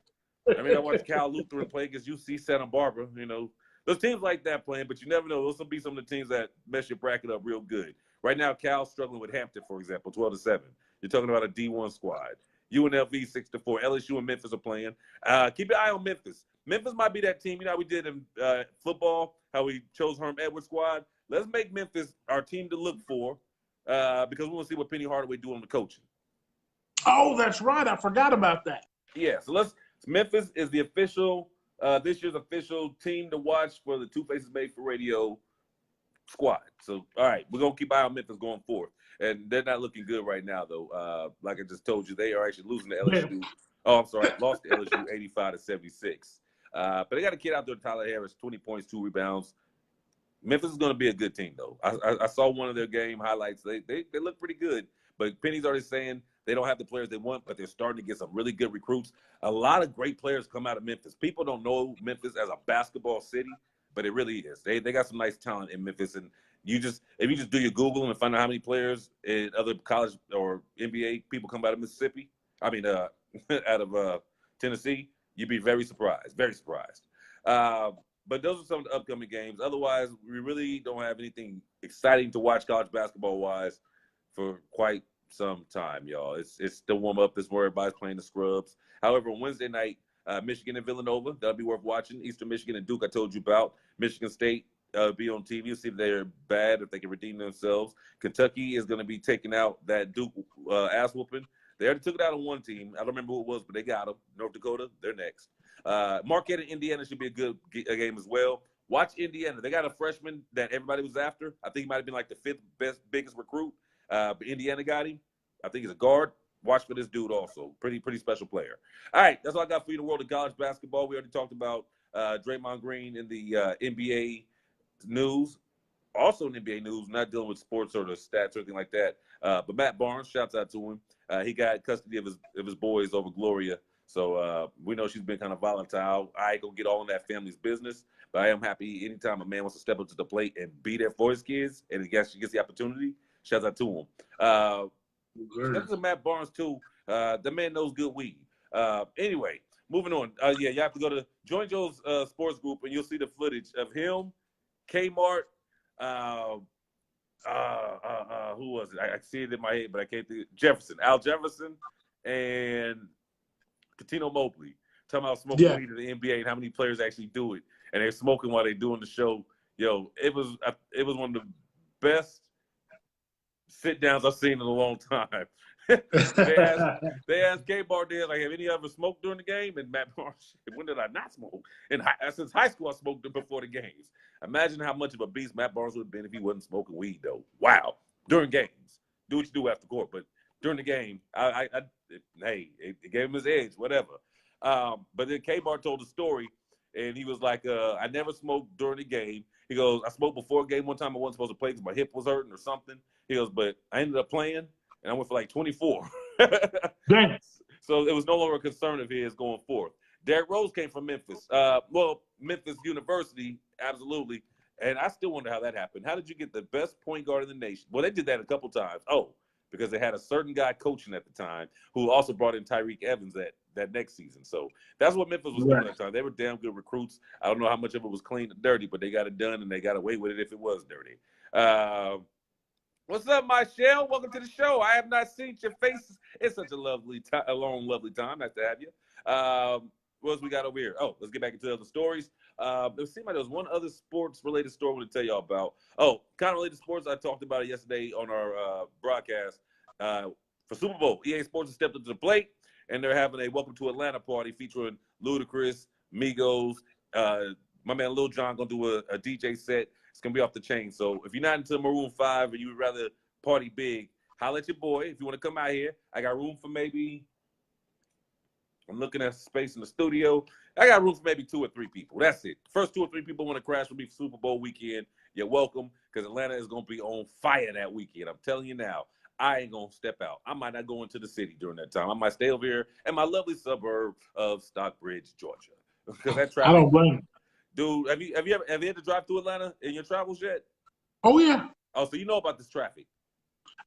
I mean, I watched Cal Lutheran play against UC Santa Barbara. You know, there's teams like that playing, but you never know. Those will be some of the teams that mess your bracket up real good. Right now, Cal's struggling with Hampton, for example, 12-7. You're talking about a D1 squad. UNLV 6-4. LSU and Memphis are playing. Keep your eye on Memphis. Memphis might be that team. You know how we did in football, how we chose Herm Edwards' squad? Let's make Memphis our team to look for because we want to see what Penny Hardaway do on the coaching. Oh, that's right. I forgot about that. Yeah, so Memphis is the official, this year's official team to watch for the 2Faces Made for Radio squad. So, all right, we're going to keep an eye on Memphis going forward. And they're not looking good right now, though. Like I just told you, they are actually losing to LSU. Oh, I'm sorry, lost to LSU 85-76. But they got a kid out there, Tyler Harris, 20 points, 2 rebounds. Memphis is going to be a good team, though. I saw one of their game highlights. They look pretty good. But Penny's already saying they don't have the players they want, but they're starting to get some really good recruits. A lot of great players come out of Memphis. People don't know Memphis as a basketball city, but it really is. They got some nice talent in Memphis. And if you just do your Google and find out how many players in other college or NBA people come out of Mississippi, out of Tennessee, you'd be very surprised, very surprised. But those are some of the upcoming games. Otherwise, we really don't have anything exciting to watch college basketball-wise for quite some time, y'all. It's still warm up. This where everybody's playing the scrubs. However, on Wednesday night, Michigan and Villanova, that'll be worth watching. Eastern Michigan and Duke, I told you about. Michigan State be on TV, see if they're bad, if they can redeem themselves. Kentucky is going to be taking out that Duke ass whooping. They already took it out on one team. I don't remember who it was, but they got them. North Dakota, they're next. Marquette and Indiana should be a good game as well. Watch Indiana. They got a freshman that everybody was after. I think he might have been like the fifth biggest recruit. But Indiana got him. I think he's a guard. Watch for this dude also. Pretty special player. All right, that's all I got for you in the world of college basketball. We already talked about Draymond Green in the NBA news. Also in NBA news, not dealing with sports or the stats or anything like that. But Matt Barnes, shouts out to him. He got custody of his boys over Gloria. So we know she's been kind of volatile. I ain't gonna get all in that family's business, but I am happy anytime a man wants to step up to the plate and be there for his kids, and he gets the opportunity. Shouts out to him. Shout to Matt Barnes too. The man knows good weed. Anyway, moving on. Yeah, you have to go to Join Joe's sports group, and you'll see the footage of him, Kmart. Who was it? I see it in my head, but I can't think. Al Jefferson, and Katino Mobley. Talking about smoking weed in the NBA and how many players actually do it, and they're smoking while they're doing the show. Yo, it was one of the best sit downs I've seen in a long time. they asked K-Bar there, like, have any ever smoked during the game? And Matt Barnes, when did I not smoke? Since high school, I smoked before the games. Imagine how much of a beast Matt Barnes would have been if he wasn't smoking weed, though. Wow. During games. Do what you do after court. But during the game, it gave him his edge, whatever. But then K-Bar told a story, and he was like, I never smoked during the game. He goes, I smoked before a game one time. I wasn't supposed to play because my hip was hurting or something. He goes, but I ended up playing, and I went for like 24. Dang. So it was no longer a concern of his going forth. Derrick Rose came from Memphis. Memphis University, absolutely. And I still wonder how that happened. How did you get the best point guard in the nation? Well, they did that a couple times. Oh, because they had a certain guy coaching at the time who also brought in Tyreek Evans that next season. So that's what Memphis was doing at the time. They were damn good recruits. I don't know how much of it was clean and dirty, but they got it done, and they got away with it if it was dirty. What's up, Michelle? Welcome to the show. I have not seen your faces. It's such a lovely time. Nice to have you. What else we got over here? Oh, let's get back into other stories. It seemed like there was one other sports-related story I want to tell y'all about. Oh, kind of related sports. I talked about it yesterday on our broadcast. For Super Bowl, EA Sports has stepped up to the plate, and they're having a Welcome to Atlanta party featuring Ludacris, Migos, my man Lil Jon going to do a DJ set. It's going to be off the chain. So if you're not into Maroon 5 and you would rather party big, holla at your boy. If you want to come out here, I got room for maybe, I'm looking at space in the studio. I got room for maybe 2 or 3 people. That's it. First 2 or 3 people want to crash with me for Super Bowl weekend. You're welcome, because Atlanta is going to be on fire that weekend. I'm telling you now, I ain't going to step out. I might not go into the city during that time. I might stay over here in my lovely suburb of Stockbridge, Georgia. Because that traffic. I don't blame you. Dude, have you had to drive through Atlanta in your travels yet? Oh, yeah. Oh, so you know about this traffic.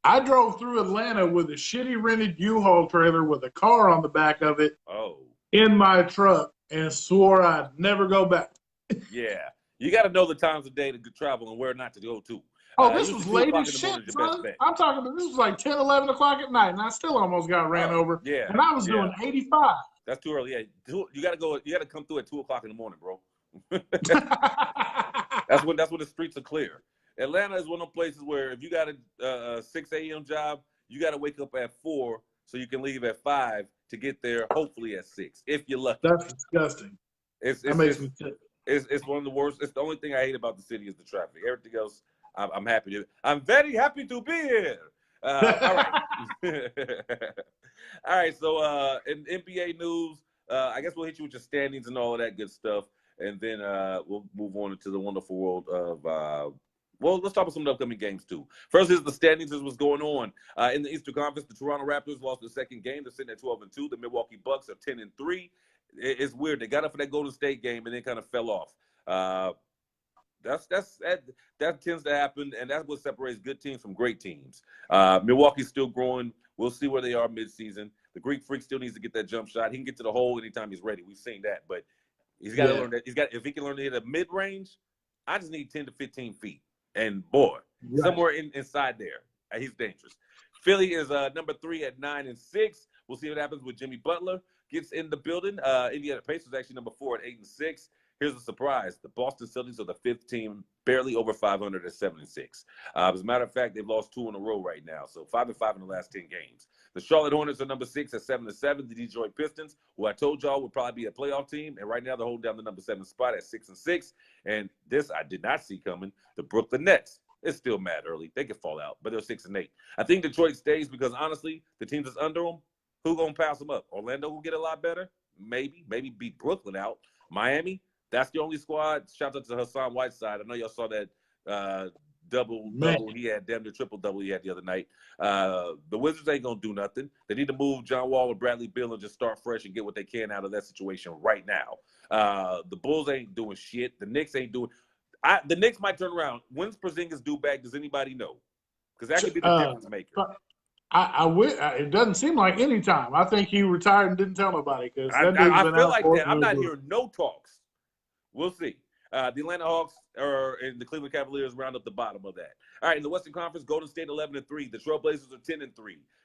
I drove through Atlanta with a shitty rented U-Haul trailer with a car on the back of it in my truck and swore I'd never go back. Yeah. You got to know the times of day to travel and where not to go to. Oh, this was late as shit, son. I'm talking about this was like 10, 11 o'clock at night, and I still almost got ran over. Yeah. And I was doing 85. That's too early. Yeah. You got to come through at 2 o'clock in the morning, bro. That's when the streets are clear. Atlanta is one of those places where if you got a 6 a.m. job, you got to wake up at 4 so you can leave at 5 to get there, hopefully at 6, if you're lucky. That's disgusting. That makes me sick. It's one of the worst. It's the only thing I hate about the city is the traffic. Everything else, I'm happy to. I'm very happy to be here. All right. All right. So in NBA news, I guess we'll hit you with your standings and all of that good stuff. And then we'll move on into the wonderful world of, let's talk about some of the upcoming games, too. First is the standings is what's going on. In the Eastern Conference, the Toronto Raptors lost their second game. They're sitting at 12-2. The Milwaukee Bucks are 10-3. It's weird. They got up for that Golden State game and then kind of fell off. That tends to happen, and that's what separates good teams from great teams. Milwaukee's still growing. We'll see where they are midseason. The Greek Freak still needs to get that jump shot. He can get to the hole anytime he's ready. We've seen that, but he's got to learn that. If he can learn to hit a mid-range, I just need 10 to 15 feet. And boy, somewhere inside there, he's dangerous. Philly is number 3 at 9-6. We'll see what happens with Jimmy Butler gets in the building. Indiana Pacers actually number 4 at 8-6. Here's a surprise: the Boston Celtics are the 5th team, barely over 500 at 7-6. As a matter of fact, they've lost 2 in a row right now, so 5-5 in the last 10 games. The Charlotte Hornets are number 6 at 7-7. The Detroit Pistons, who I told y'all would probably be a playoff team, and right now they're holding down the number 7 spot at 6-6. And this I did not see coming: the Brooklyn Nets. It's still mad early; they could fall out, but they're 6-8. I think Detroit stays because honestly, the teams that's under them, who gonna pass them up? Orlando will get a lot better, maybe beat Brooklyn out. Miami, that's the only squad. Shout out to Hassan Whiteside. I know y'all saw that double he had, damn near triple double he had the other night. The Wizards ain't gonna do nothing. They need to move John Wall and Bradley Beal and just start fresh and get what they can out of that situation right now. The Bulls ain't doing shit. The Knicks ain't doing. The Knicks might turn around. When's Porzingis due back? Does anybody know? Because that could be the difference maker. It doesn't seem like any time. I think he retired and didn't tell nobody. Because I feel like that. I'm not hearing no talks. We'll see. The Atlanta Hawks and the Cleveland Cavaliers round up the bottom of that. All right, in the Western Conference, Golden State 11-3. The Trailblazers are 10-3.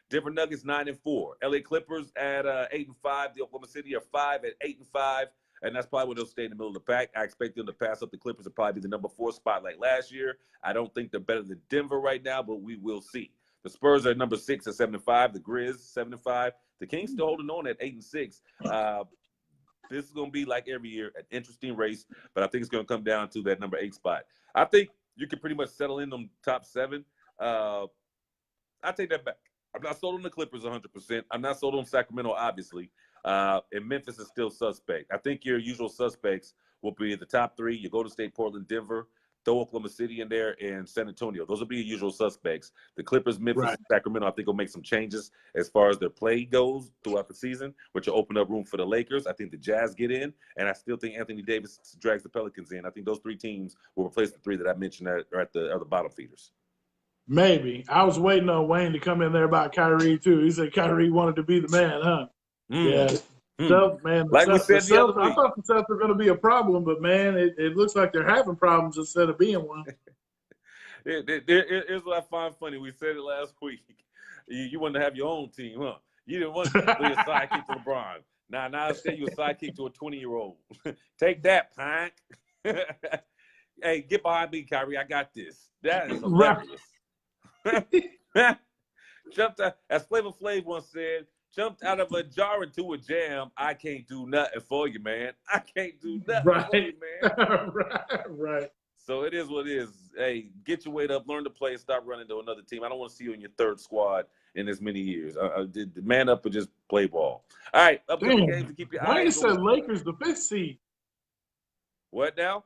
Denver Nuggets 9-4. LA Clippers at 8-5. The Oklahoma City are 5 at 8-5. And that's probably where they'll stay in the middle of the pack. I expect them to pass up the Clippers and probably be the number 4 spot like last year. I don't think they're better than Denver right now, but we will see. The Spurs are number 6 at 7-5. The Grizz 7-5. The Kings still holding on at 8-6. This is going to be like every year, an interesting race, but I think it's going to come down to that number 8 spot. I think you can pretty much settle in them top 7. I take that back. I'm not sold on the Clippers 100%. I'm not sold on Sacramento, obviously. And Memphis is still suspect. I think your usual suspects will be the top 3. You go to State, Portland, Denver, throw Oklahoma City in there, and San Antonio. Those will be your usual suspects. The Clippers, Memphis, and Sacramento, I think will make some changes as far as their play goes throughout the season, which will open up room for the Lakers. I think the Jazz get in, and I still think Anthony Davis drags the Pelicans in. I think those 3 teams will replace the 3 that I mentioned that are at the bottom feeders. Maybe. I was waiting on Wayne to come in there about Kyrie, too. He said Kyrie wanted to be the man, huh? Yeah. So, man, like we said the other week. I thought the Celtics were going to be a problem, but, man, it looks like they're having problems instead of being one. Here's what I find funny. We said it last week. You wanted to have your own team, huh? You didn't want to be a sidekick to LeBron. Now instead you're a sidekick to a 20-year-old. Take that, Punk. Hey, get behind me, Kyrie. I got this. That is hilarious. Jumped out, as Flavor Flav once said, jumped out of a jar into a jam. I can't do nothing for you, man. I can't do nothing for you, man. Right. So it is what it is. Hey, get your weight up, learn to play, and stop running to another team. I don't want to see you in your 3rd squad in as many years. Man up and just play ball. All right, upcoming games to keep your eyes on. Wayne said Lakers the 5th seed. What now?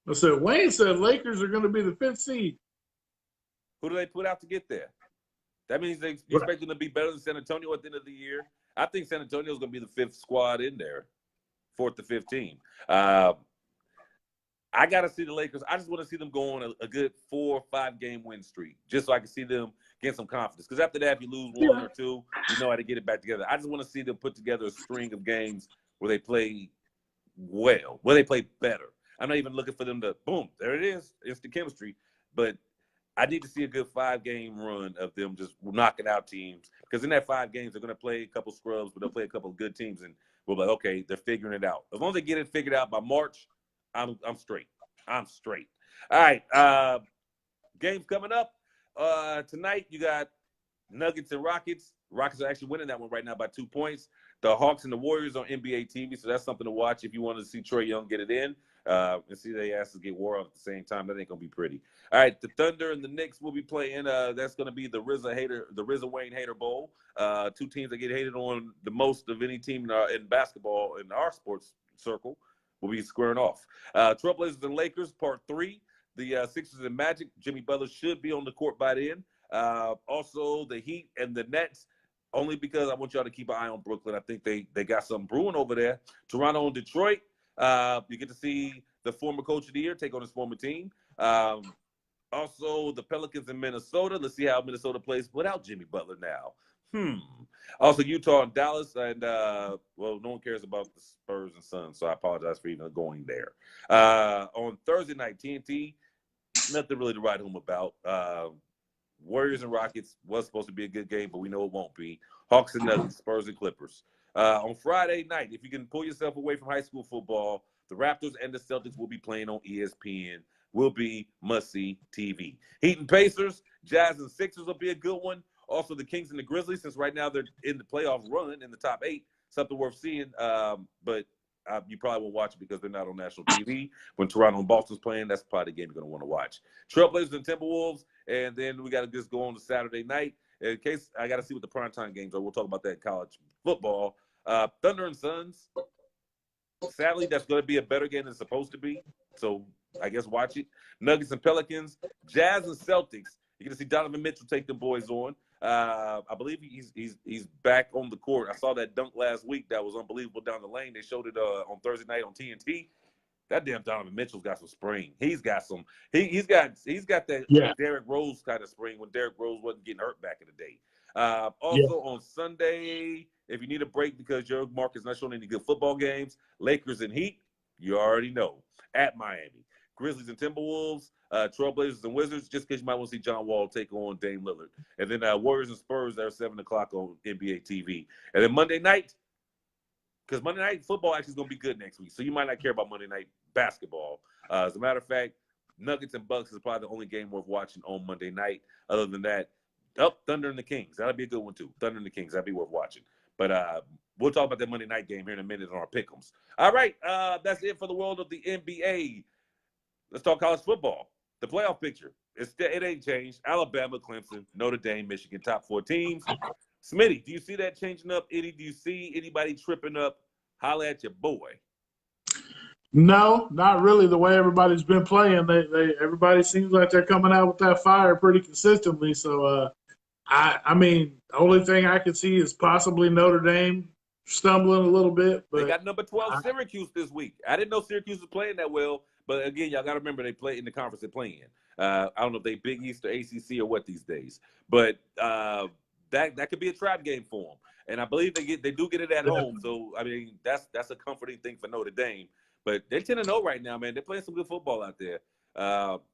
I said Wayne said Lakers are going to be the 5th seed. Who do they put out to get there? That means they expect them to be better than San Antonio at the end of the year. I think San Antonio is going to be the 5th squad in there, 4th to 5th team. I got to see the Lakers. I just want to see them go on a good 4 or 5 game win streak, just so I can see them get some confidence. Because after that, if you lose 1 or 2, you know how to get it back together. I just want to see them put together a string of games where they play well, where they play better. I'm not even looking for them to, boom, there it is. It's the chemistry. But I need to see a good 5-game run of them just knocking out teams. Because in that 5 games, they're going to play a couple scrubs, but they'll play a couple of good teams. And we'll be like, okay, they're figuring it out. As long as they get it figured out by March, I'm straight. I'm straight. All right. Games coming up. Tonight, you got Nuggets and Rockets. Rockets are actually winning that one right now by 2 points. The Hawks and the Warriors on NBA TV, so that's something to watch if you want to see Trae Young get it in and see their asses get wore out at the same time. That ain't going to be pretty. All right, the Thunder and the Knicks will be playing. That's going to be the RZA Wayne Hater Bowl. 2 teams that get hated on the most of any team in basketball in our sports circle will be squaring off. Trailblazers and Lakers, part 3. The Sixers and Magic. Jimmy Butler should be on the court by then. Also, the Heat and the Nets, only because I want y'all to keep an eye on Brooklyn. I think they got something brewing over there. Toronto and Detroit, you get to see the former coach of the year take on his former team. Also, the Pelicans in Minnesota. Let's see how Minnesota plays without Jimmy Butler now. Also, Utah and Dallas. And, well, no one cares about the Spurs and Suns, so I apologize for even going there. On Thursday night, TNT, nothing really to write home about. Warriors and Rockets was supposed to be a good game, but we know it won't be. Hawks and Nuggets, Spurs and Clippers. On Friday night, if you can pull yourself away from high school football, the Raptors and the Celtics will be playing on ESPN. Will be must-see TV. Heat and Pacers, Jazz and Sixers will be a good one. Also, the Kings and the Grizzlies, since right now they're in the playoff run in the top 8, something worth seeing. But you probably won't watch it because they're not on national TV. When Toronto and Boston's playing, that's probably the game you're going to want to watch. Trailblazers and Timberwolves, and then we got to just go on to Saturday night. In case I got to see what the primetime games are. We'll talk about that in college football. Thunder and Suns. Sadly, that's going to be a better game than it's supposed to be. So I guess watch it. Nuggets and Pelicans. Jazz and Celtics. You're going to see Donovan Mitchell take the boys on. I believe he's back on the court. I saw that dunk last week. That was unbelievable down the lane. They showed it on Thursday night on TNT. That damn Donovan Mitchell's got some spring. He's got some. He's got that Derrick Rose kind of spring when Derrick Rose wasn't getting hurt back in the day. Also on Sunday, if you need a break because your market's not showing any good football games, Lakers and Heat, you already know, at Miami. Grizzlies and Timberwolves, Trailblazers and Wizards, just in case you might want to see John Wall take on Dame Lillard. And then Warriors and Spurs, they're 7 o'clock on NBA TV. And then Monday night, because Monday night football actually is going to be good next week, so you might not care about Monday night basketball. As a matter of fact, Nuggets and Bucks is probably the only game worth watching on Monday night. Other than that, Thunder and the Kings. That'll be a good one, too. Thunder and the Kings. That'd be worth watching. But we'll talk about that Monday night game here in a minute on our pick'ems. All right, that's it for the world of the NBA. Let's talk college football. The playoff picture. It ain't changed. Alabama, Clemson, Notre Dame, Michigan, top 4 teams. Smitty, do you see that changing up? Eddie, do you see anybody tripping up? Holla at your boy. No, not really. The way everybody's been playing, everybody seems like they're coming out with that fire pretty consistently. So, I mean, the only thing I could see is possibly Notre Dame stumbling a little bit. But they got number 12 Syracuse this week. I didn't know Syracuse was playing that well, but again, y'all got to remember they play in the conference they play in. I don't know if they Big East or ACC or what these days, but that could be a trap game for them. And I believe they do get it at home. So I mean, that's a comforting thing for Notre Dame. But they're 10-0 right now, man. They're playing some good football out there.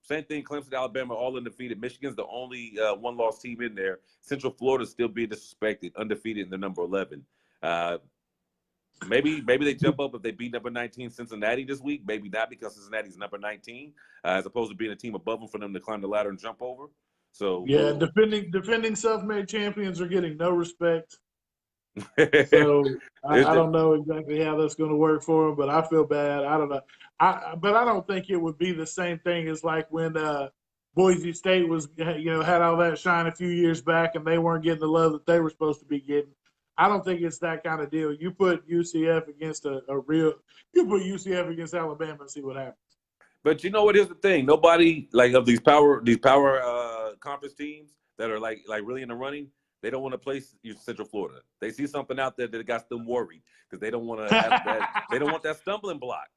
Same thing, Clemson, Alabama, all undefeated. Michigan's the only one-loss team in there. Central Florida's still being disrespected, undefeated in the number 11. Maybe they jump up if they beat number 19 Cincinnati this week. Maybe not because Cincinnati's number 19, as opposed to being a team above them for them to climb the ladder and jump over. So yeah, defending self-made champions are getting no respect. So I don't know exactly how that's going to work for them, but I feel bad. I don't know. But I don't think it would be the same thing as like when Boise State was, had all that shine a few years back and they weren't getting the love that they were supposed to be getting. I don't think it's that kind of deal. You put UCF against you put UCF against Alabama and see what happens. But you know what is the thing? Nobody like of these power conference teams that are like really in the running. They don't want to play Central Florida. They see something out there that got them worried because they don't want to have that. They don't want that stumbling block.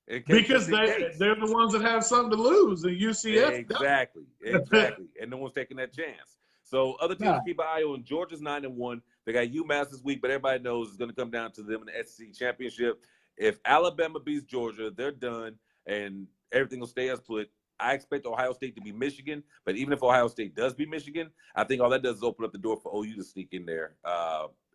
Because they're the ones that have something to lose. And UCF exactly, and no one's taking that chance. So other teams keep an eye on. Georgia's 9-1. They got UMass this week, but everybody knows it's going to come down to them in the SEC championship. If Alabama beats Georgia, they're done, and everything will stay as put. I expect Ohio State to be Michigan, but even if Ohio State does beat Michigan, I think all that does is open up the door for OU to sneak in there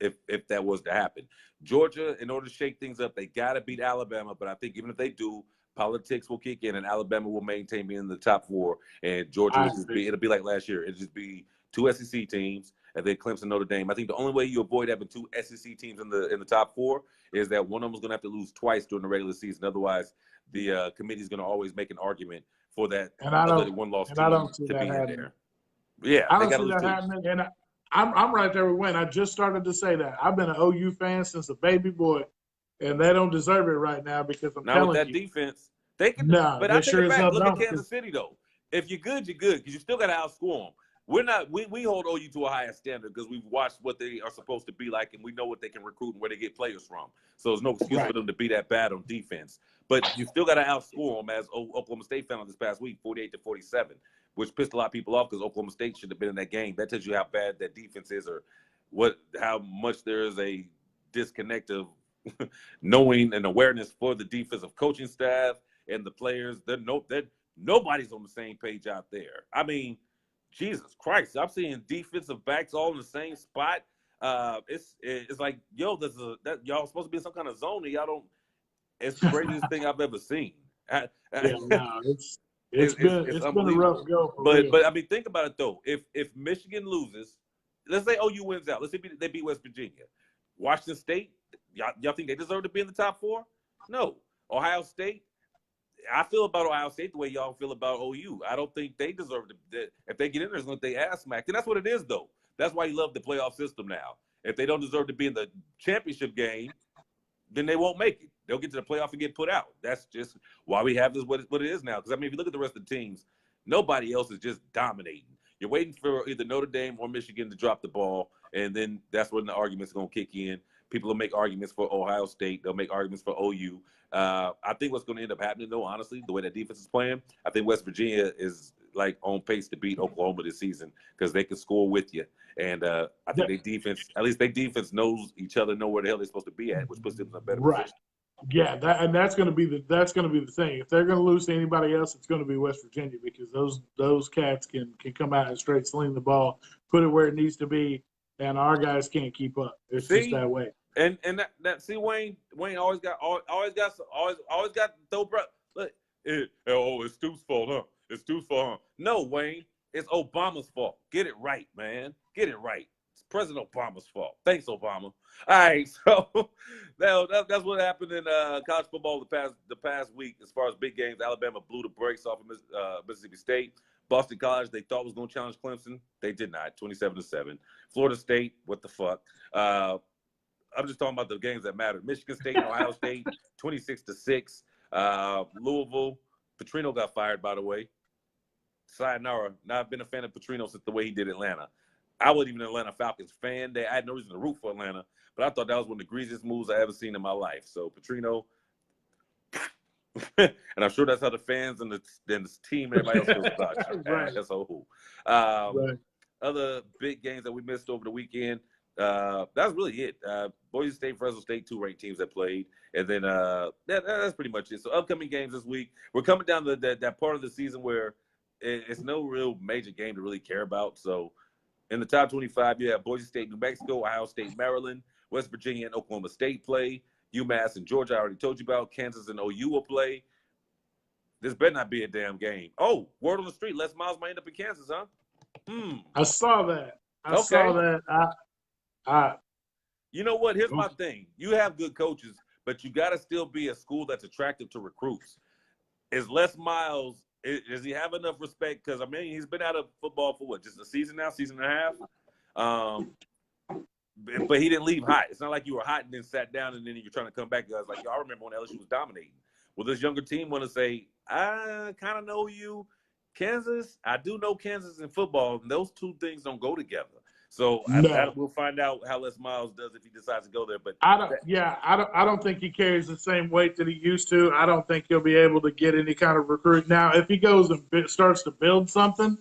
if that was to happen. Georgia, in order to shake things up, they got to beat Alabama, but I think even if they do, politics will kick in and Alabama will maintain being in the top 4, and Georgia it'll be like last year. It'll just be 2 SEC teams and then Clemson, Notre Dame. I think the only way you avoid having 2 SEC teams in the top 4 is that one of them is going to have to lose twice during the regular season. Otherwise, the committee is going to always make an argument for that one-loss team to be in there. Yeah, I don't see that happening. And I'm right there with Wayne. I just started to say that. I've been an OU fan since a baby boy, and they don't deserve it right now because I'm telling you. Not with that defense. They can. But I take it back. Look at Kansas City, though. If you're good, you're good because you still got to outscore them. We're not. We hold OU to a higher standard because we've watched what they are supposed to be like, and we know what they can recruit and where they get players from. So there's no excuse for them to be that bad on defense. But you still got to outscore them, as Oklahoma State found this past week, 48-47, which pissed a lot of people off because Oklahoma State should have been in that game. That tells you how bad that defense is, or how much there is a disconnect of knowing and awareness for the defensive coaching staff and the players. Nobody's on the same page out there. I mean, Jesus Christ, I'm seeing defensive backs all in the same spot. It's like, yo, y'all supposed to be in some kind of zone, and y'all don't. It's the craziest thing I've ever seen. Yeah, no, It's, it's been a rough unbelievable. go for But real. I mean, think about it though. If Michigan loses, let's say OU wins out. Let's say they beat West Virginia. Washington State, y'all think they deserve to be in the top 4? No. Ohio State, I feel about Ohio State the way y'all feel about OU. I don't think they deserve to. If they get in there, it's going to they ass smacked. And that's what it is, though. That's why you love the playoff system now. If they don't deserve to be in the championship game, then they won't make it. They'll get to the playoff and get put out. That's just why we have this what it is now. Because, I mean, if you look at the rest of the teams, nobody else is just dominating. You're waiting for either Notre Dame or Michigan to drop the ball, and then that's when the arguments are going to kick in. People will make arguments for Ohio State. They'll make arguments for OU. I think what's going to end up happening, though, honestly, the way that defense is playing, I think West Virginia is like on pace to beat Oklahoma this season because they can score with you. And I think their defense, at least their defense knows each other, know where the hell they're supposed to be at, which puts them in a better position. Yeah, that's going to be the thing. If they're going to lose to anybody else, it's going to be West Virginia because those cats can come out and straight sling the ball, put it where it needs to be, and our guys can't keep up. It's just that way. And that see Wayne always got throw bro. Look, it's Stu's fault, huh? It's Stu's fault, huh? No, Wayne, it's Obama's fault. Get it right, man. Get it right. It's President Obama's fault. Thanks, Obama. All right, so that's what happened in college football the past week as far as big games. Alabama blew the brakes off of Mississippi State. Boston College, they thought was going to challenge Clemson. They did not, 27-7. Florida State, what the fuck? I'm just talking about the games that matter. Michigan State and Ohio State, 26-6. Louisville, Petrino got fired, by the way. Sayonara. Now, I've been a fan of Petrino since the way he did Atlanta. I wasn't even an Atlanta Falcons fan. I had no reason to root for Atlanta, but I thought that was one of the greasiest moves I ever seen in my life. So Petrino, and I'm sure that's how the fans and the team and everybody else feels about you. Right. That's a whole. Right. Other big games that we missed over the weekend. That's really it. Boise State, Fresno State, 2 ranked teams that played, and then that's pretty much it. So upcoming games this week, we're coming down to that part of the season where it's no real major game to really care about. So in the top 25, you have Boise State, New Mexico, Ohio State, Maryland, West Virginia, and Oklahoma State play. UMass and Georgia, I already told you about. Kansas and OU will play. This better not be a damn game. Oh, word on the street, Les Miles might end up in Kansas, huh? I saw that. I saw that. You know what? Here's my thing. You have good coaches, but you got to still be a school that's attractive to recruits. Is Les Miles, does he have enough respect? Because, I mean, he's been out of football for what, just a season now, season and a half? But he didn't leave hot. It's not like you were hot and then sat down and then you're trying to come back. I was like, I remember when LSU was dominating. Will this younger team want to say, I kind of know you? Kansas, I do know Kansas in football, and those two things don't go together. So we'll find out how Les Miles does if he decides to go there. But I don't think he carries the same weight that he used to. I don't think he'll be able to get any kind of recruit. Now, if he goes and starts to build something,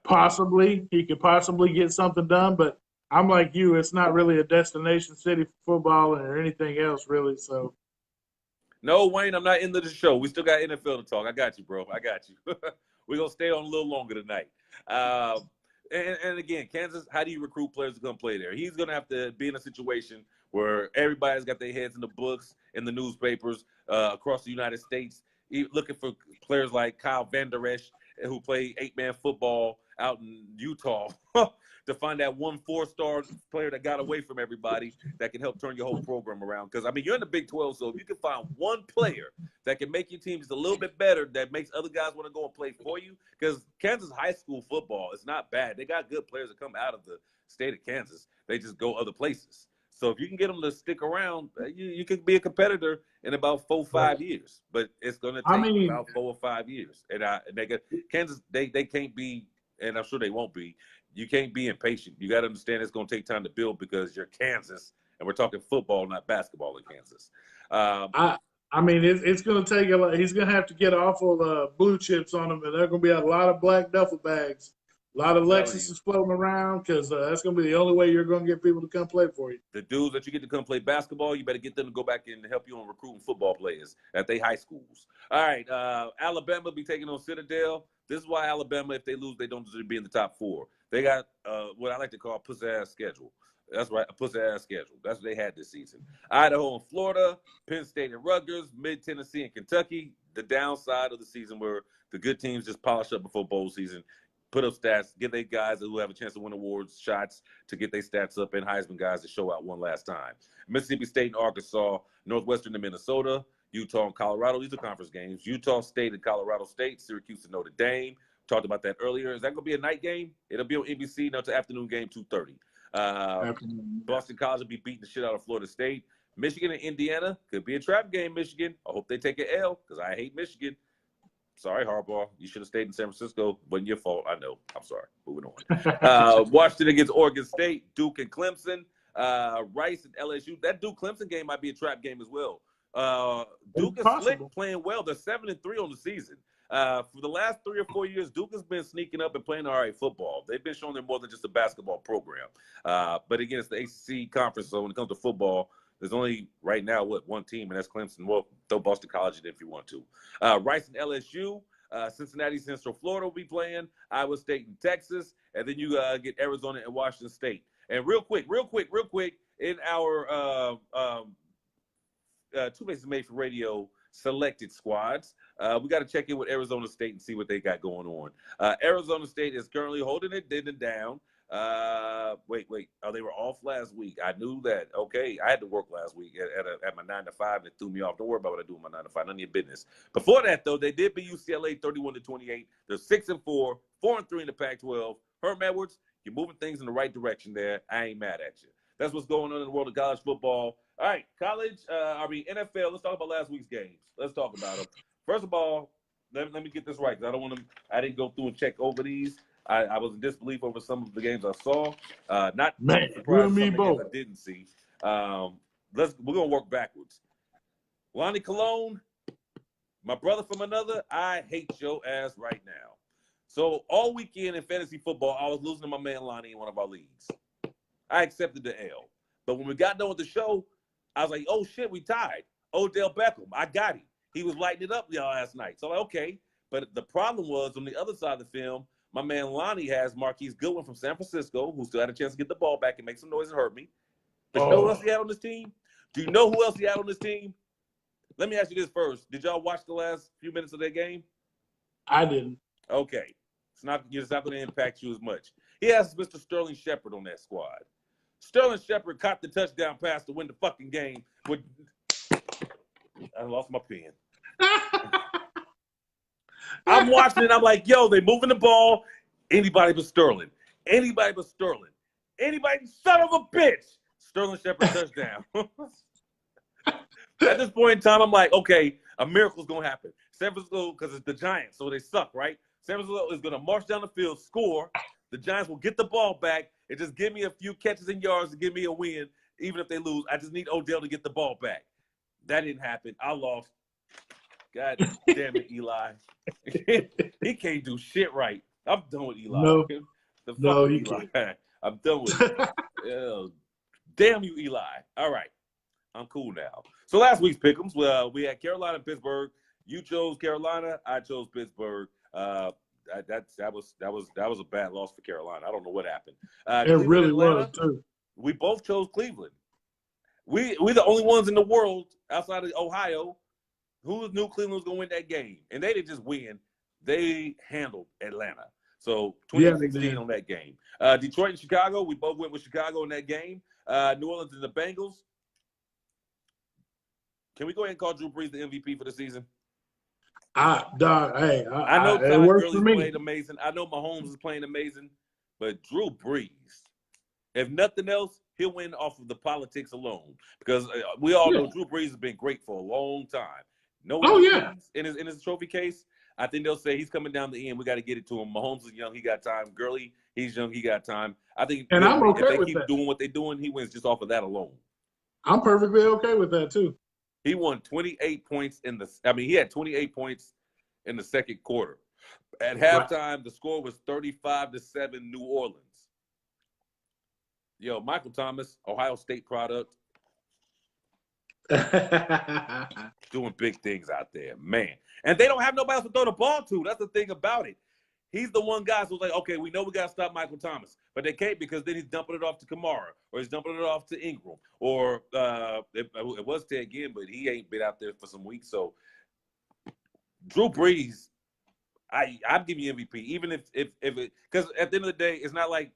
possibly he could possibly get something done. But I'm like you; it's not really a destination city for football or anything else, really. So. No, Wayne, I'm not into the show. We still got NFL to talk. I got you, bro. I got you. We're going to stay on a little longer tonight. And again, Kansas, how do you recruit players to come play there? He's going to have to be in a situation where everybody's got their heads in the books, in the newspapers across the United States, looking for players like Kyle Van Der Esch, who play 8-man football out in Utah, to find that 1 4-star player that got away from everybody that can help turn your whole program around. Because, I mean, you're in the Big 12, so if you can find one player that can make your team just a little bit better, that makes other guys want to go and play for you. Because Kansas high school football is not bad. They got good players that come out of the state of Kansas. They just go other places. So if you can get them to stick around, you can be a competitor in about 4 or 5 years. But it's going to take about 4 or 5 years. And Kansas, they can't be, and I'm sure they won't be. You can't be impatient. You got to understand it's going to take time to build because you're Kansas, and we're talking football, not basketball in Kansas. I mean, it's going to take a lot. He's going to have to get awful blue chips on him, and there are going to be a lot of black duffel bags, a lot of Lexuses floating around because that's going to be the only way you're going to get people to come play for you. The dudes that you get to come play basketball, you better get them to go back and help you on recruiting football players at their high schools. All right, Alabama be taking on Citadel. This is why Alabama, if they lose, they don't deserve to be in the top 4. They got what I like to call a pussy-ass schedule. That's right, a pussy-ass schedule. That's what they had this season. Idaho and Florida, Penn State and Rutgers, Mid-Tennessee and Kentucky. The downside of the season where the good teams just polish up before bowl season, put up stats, give their guys who have a chance to win awards shots to get their stats up, and Heisman guys to show out one last time. Mississippi State and Arkansas, Northwestern and Minnesota, Utah and Colorado. These are conference games. Utah State and Colorado State, Syracuse and Notre Dame. Talked about that earlier. Is that going to be a night game? It'll be on NBC. No, it's an afternoon game, 2:30. Boston College will be beating the shit out of Florida State. Michigan and Indiana could be a trap game, Michigan. I hope they take an L because I hate Michigan. Sorry, Harbaugh. You should have stayed in San Francisco. Wasn't your fault. I know. I'm sorry. Moving on. Washington against Oregon State, Duke and Clemson, Rice and LSU. That Duke-Clemson game might be a trap game as well. Duke is slick, playing well. They're 7-3 on the season. For the last 3 or 4 years, Duke has been sneaking up and playing all right football. They've been showing they're more than just a basketball program. But again, it's the ACC conference, so when it comes to football, there's only right now, one team, and that's Clemson. Well, throw Boston College in if you want to. Rice and LSU, Cincinnati, Central Florida will be playing, Iowa State and Texas, and then you get Arizona and Washington State. And real quick, in our 2Faces Made for Radio selected squads, we got to check in with Arizona State and see what they got going on. Arizona State is currently holding it down. Wait. Oh, they were off last week. I knew that. Okay, I had to work last week at my 9 to 5, and it threw me off. Don't worry about what I do in my 9 to 5. None of your business. Before that, though, they did beat UCLA 31-28. They're 6-4, 4-3 in the Pac-12. Herm Edwards, you're moving things in the right direction there. I ain't mad at you. That's what's going on in the world of college football. All right, NFL. Let's talk about last week's games. Let's talk about them. First of all, let me get this right because I didn't go through and check over these. I was in disbelief over some of the games I saw. Not surprised some of the games I didn't see. We're gonna work backwards. Lonnie Colon, my brother from another, I hate your ass right now. So all weekend in fantasy football, I was losing to my man Lonnie in one of our leagues. I accepted the L. But when we got done with the show, I was like, oh shit, we tied. Odell Beckham, I got him. He was lighting it up last night. So like, okay. But the problem was on the other side of the film, my man Lonnie has Marquise Goodwin from San Francisco, who still had a chance to get the ball back and make some noise and hurt me. But you know who else he had on this team? Do you know who else he had on this team? Let me ask you this first. Did y'all watch the last few minutes of that game? I didn't. Okay. It's not going to impact you as much. He has Mr. Sterling Shepard on that squad. Sterling Shepard caught the touchdown pass to win the fucking game. I lost my pen. I'm watching it. I'm like, yo, they moving the ball. Anybody but Sterling. Anybody but Sterling. Anybody, son of a bitch. Sterling Shepard touchdown. At this point in time, I'm like, okay, a miracle's going to happen. San Francisco, because it's the Giants, so they suck, right? San Francisco is going to march down the field, score. The Giants will get the ball back and just give me a few catches and yards to give me a win, even if they lose. I just need Odell to get the ball back. That didn't happen. I lost. God damn it, Eli. He can't do shit right. I'm done with Eli. No, Eli. I'm done with it. Damn you, Eli. All right. I'm cool now. So last week's pick'ems, we had Carolina and Pittsburgh. You chose Carolina. I chose Pittsburgh. That was a bad loss for Carolina. I don't know what happened. It really was too. We both chose Cleveland. We're the only ones in the world outside of Ohio who knew Cleveland was going to win that game, and they didn't just win; they handled Atlanta. So 2016 on that game. Detroit and Chicago, we both went with Chicago in that game. New Orleans and the Bengals. Can we go ahead and call Drew Brees the MVP for the season? I know Todd Gurley's playing amazing. I know Mahomes is playing amazing, but Drew Brees, if nothing else, he'll win off of the politics alone because we all know Drew Brees has been great for a long time. In his trophy case, I think they'll say he's coming down the end. We got to get it to him. Mahomes is young, he got time. Gurley, he's young, he got time. I think if they keep doing what they're doing, he wins just off of that alone. I'm perfectly okay with that too. He won 28 points he had 28 points in the second quarter. At halftime, the score was 35-7 New Orleans. Yo, Michael Thomas, Ohio State product. Doing big things out there, man. And they don't have nobody else to throw the ball to. That's the thing about it. He's the one guy who's like, okay, we know we got to stop Michael Thomas, but they can't because then he's dumping it off to Kamara or he's dumping it off to Ingram or it was Ted Ginn, but he ain't been out there for some weeks. So Drew Brees, I'm giving you MVP, even if it, because at the end of the day, it's not like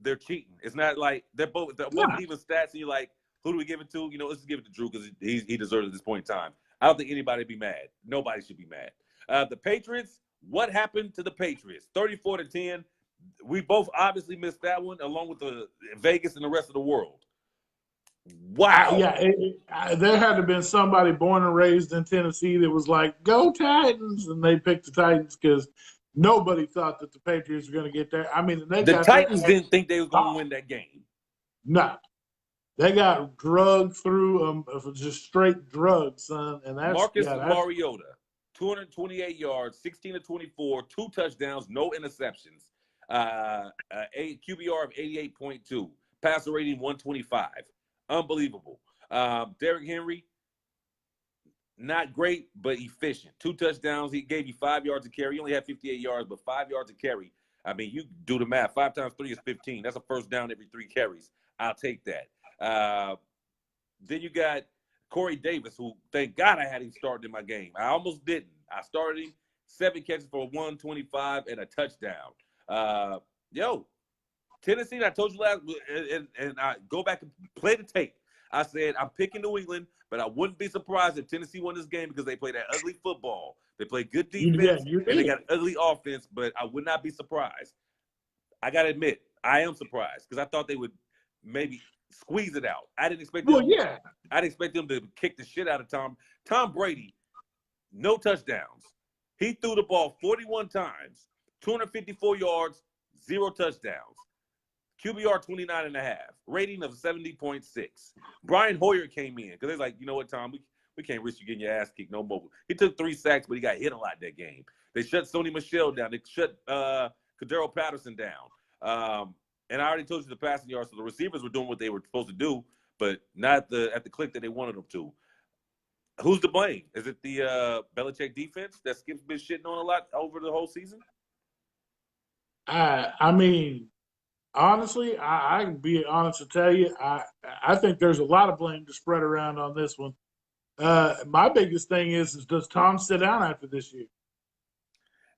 they're cheating. It's not like they're both even stats, and you're like, who do we give it to? You know, let's just give it to Drew because he deserves it at this point in time. I don't think anybody would be mad. Nobody should be mad. The Patriots, what happened to the Patriots? 34-10. We both obviously missed that one, along with the Vegas and the rest of the world. Wow. There had to have been somebody born and raised in Tennessee that was like, go Titans, and they picked the Titans because nobody thought that the Patriots were going to get there. I mean, the Titans didn't think they were going to win that game. No. They got drugged through just straight drugs, son. And that's Marcus Mariota, 228 yards, 16-24, 2 touchdowns, no interceptions, a QBR of 88.2, passer rating 125. Unbelievable. Derrick Henry, not great, but efficient. 2 touchdowns. He gave you 5 yards to carry. He only had 58 yards, but 5 yards to carry. I mean, you do the math. 5 times 3 is 15. That's a first down every 3 carries. I'll take that. Then you got Corey Davis, who, thank God I had him started in my game. I almost didn't. I started him, 7 catches for 125 and a touchdown. Tennessee, I told you last, and I go back and play the tape. I said, I'm picking New England, but I wouldn't be surprised if Tennessee won this game because they play that ugly football. They play good defense, and they got an ugly offense, but I would not be surprised. I got to admit, I am surprised because I thought they would maybe squeeze it out. I didn't expect them. I didn't expect them to kick the shit out of Tom Brady. No touchdowns. He threw the ball 41 times, 254 yards, 0 touchdowns. QBR 29.5, rating of 70.6. Brian Hoyer came in because they're like, you know what, Tom, we can't risk you getting your ass kicked no more. He took 3 sacks, but he got hit a lot that game. They shut Sony Michel down. They shut Cordero Patterson down. And I already told you the passing yards, so the receivers were doing what they were supposed to do, but not at the click that they wanted them to. Who's to blame? Is it the Belichick defense that Skip's been shitting on a lot over the whole season? I mean, honestly, I can be honest to tell you, I think there's a lot of blame to spread around on this one. My biggest thing is does Tom sit down after this year?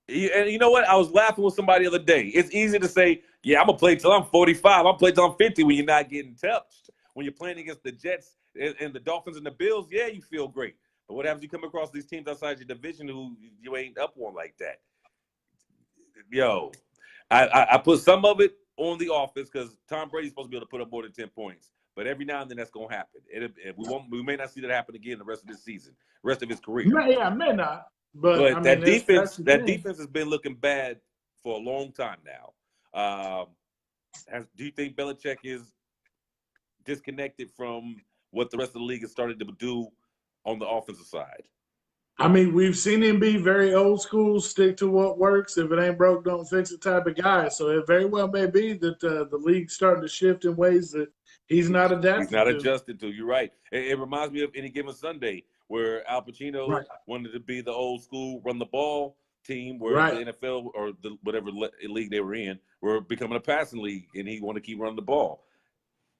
And you know what? I was laughing with somebody the other day. It's easy to say, yeah, I'm going to play till I'm 45. I'll play till I'm 50 when you're not getting touched. When you're playing against the Jets and the Dolphins and the Bills, yeah, you feel great. But what happens if you come across these teams outside your division who you ain't up on like that? Yo, I put some of it on the offense because Tom Brady's supposed to be able to put up more than 10 points. But every now and then that's going to happen. We may not see that happen again the rest of this season, rest of his career. Yeah, may not. But I mean, that defense has been looking bad for a long time now. Do you think Belichick is disconnected from what the rest of the league has started to do on the offensive side? I mean, we've seen him be very old school, stick to what works. If it ain't broke, don't fix it type of guy. So it very well may be that the league's starting to shift in ways that he's not adapted He's not adjusted to. You're right. It reminds me of Any Given Sunday where Al Pacino wanted to be the old school run the ball team where the NFL or whatever league they were in were becoming a passing league, and he wanted to keep running the ball.